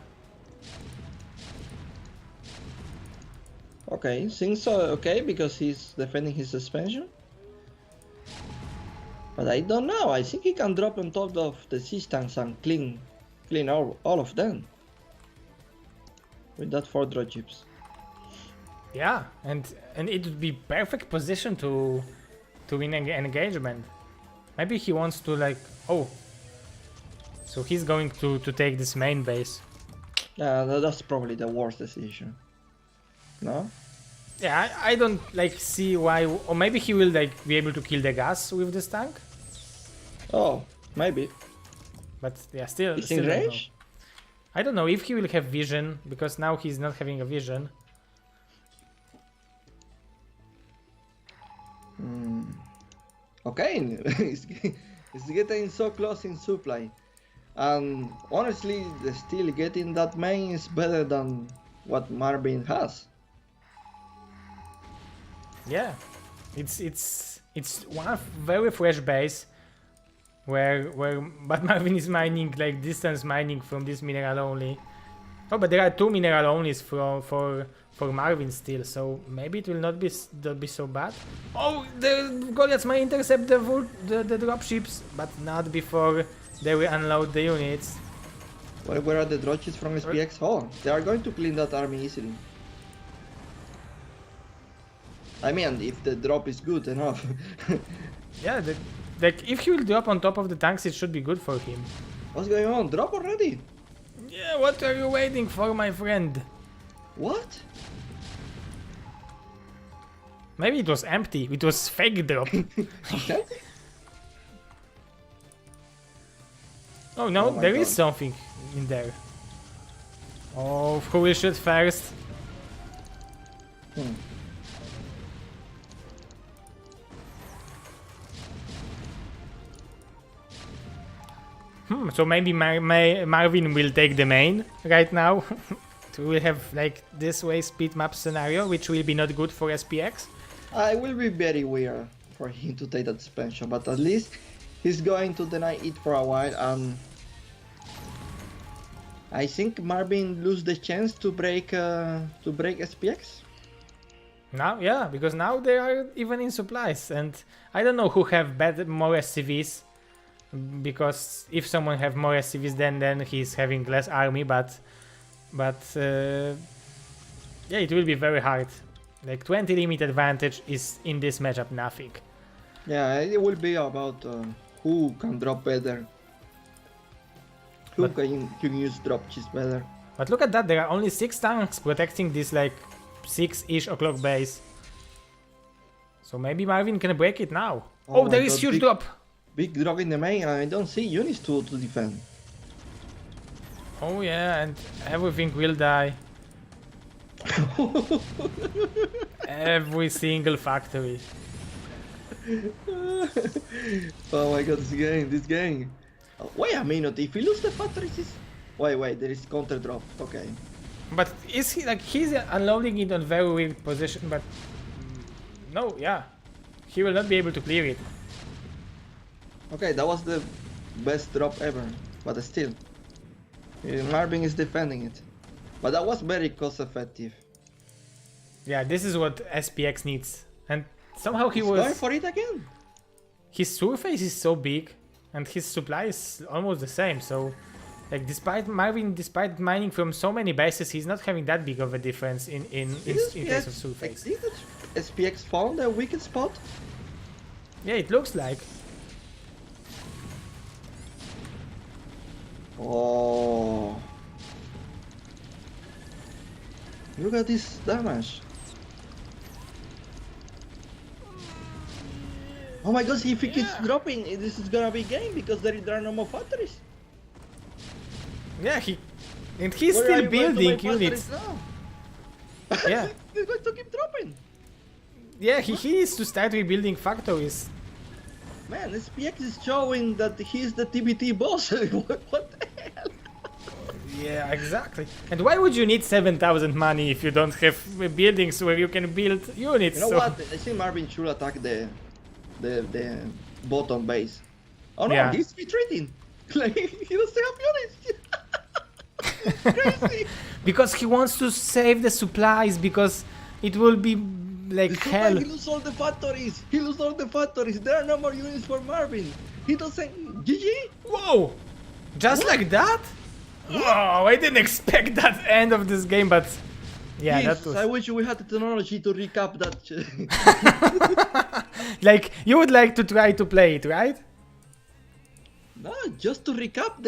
Okay, seems okay because he's defending his suspension. But I don't know. I think he can drop on top of the systems and clean all of them with that 4 draw chips. Yeah, and it would be perfect position to win an engagement. Maybe he wants to like, oh, so he's going to take this main base. Yeah, that's probably the worst decision. No? Yeah, I don't like see why, or maybe he will like be able to kill the gas with this tank. Oh, maybe. But yeah, still. It's still in don't know. range? I don't know if he will have vision, because now he's not having a vision. Okay, it's getting so close in supply. And honestly, still getting that main is better than what Marvin has. Yeah, it's one very fresh base where but Marvin is mining like distance mining from this mineral only. Oh, but there are 2 mineral onlys for Marvin still, so maybe it will not be so bad. Oh, the Goliaths might intercept the dropships, but not before they will unload the units. Where are the dropships from SPX? Oh, they are going to clean that army easily. I mean, if the drop is good enough. Yeah, like if he will drop on top of the tanks, it should be good for him. What's going on? Drop already? Yeah, what are you waiting for, my friend? What? Maybe it was empty. It was fake drop. Oh no, Oh there God. is something in there. Oh, who will shoot first? So maybe Marvin will take the main right now. To have like this way speed map scenario, which will be not good for SPX. It will be very weird for him to take that suspension, but at least he's going to deny it for a while, and I think Marvin lose the chance to break SPX. Now, yeah, because now they are even in supplies, and I don't know who have more SCVs, because if someone have more SCVs, then he's having less army, but yeah, it will be very hard. Like 20 limit advantage is in this matchup nothing. Yeah, it will be about who can drop better, who can use drop cheese better. But look at that, there are only 6 tanks protecting this like 6-ish o'clock base. So maybe Marvin can break it now. Oh, there is huge drop. Big drop in the main, I don't see units to defend. Oh yeah, and everything will die. Every single factory. Oh my god, this game. Wait a minute, if we lose the factories is... Wait, there is counter drop, okay. But is he like, he's unloading it on very weird position, but no, yeah. He will not be able to clear it. Okay, that was the best drop ever, but still. Marvin is defending it. But that was very cost effective. Yeah, this is what SPX needs. And somehow he He's was... going for it again. His surface is so big, and his supply is almost the same, so... Like, despite mining from so many bases, he's not having that big of a difference in terms of surface. Did SPX found a weak spot? Yeah, it looks like. Oh. Look at this damage. Oh my god, if he keeps dropping, this is gonna be game because there are no more factories. Yeah, he's still building units. Yeah. He's going to keep dropping. Yeah, he needs to start rebuilding factories. Man, SPX is showing that he's the TBT boss. What the hell? Yeah, exactly. And why would you need 7,000 money if you don't have buildings where you can build units? You know what? I think Marvin should attack the bottom base. Oh no, he's retreating. Like, he doesn't have units. Crazy. Because he wants to save the supplies, because it will be like hell. He lose all the factories. He lose all the factories. There are no more units for Marvin. He doesn't. GG. Whoa! Just like that? Whoa! I didn't expect that end of this game, but yeah, Yes, that was. I wish we had the technology to recap that. Like you would like to try to play it, right? No, just to recap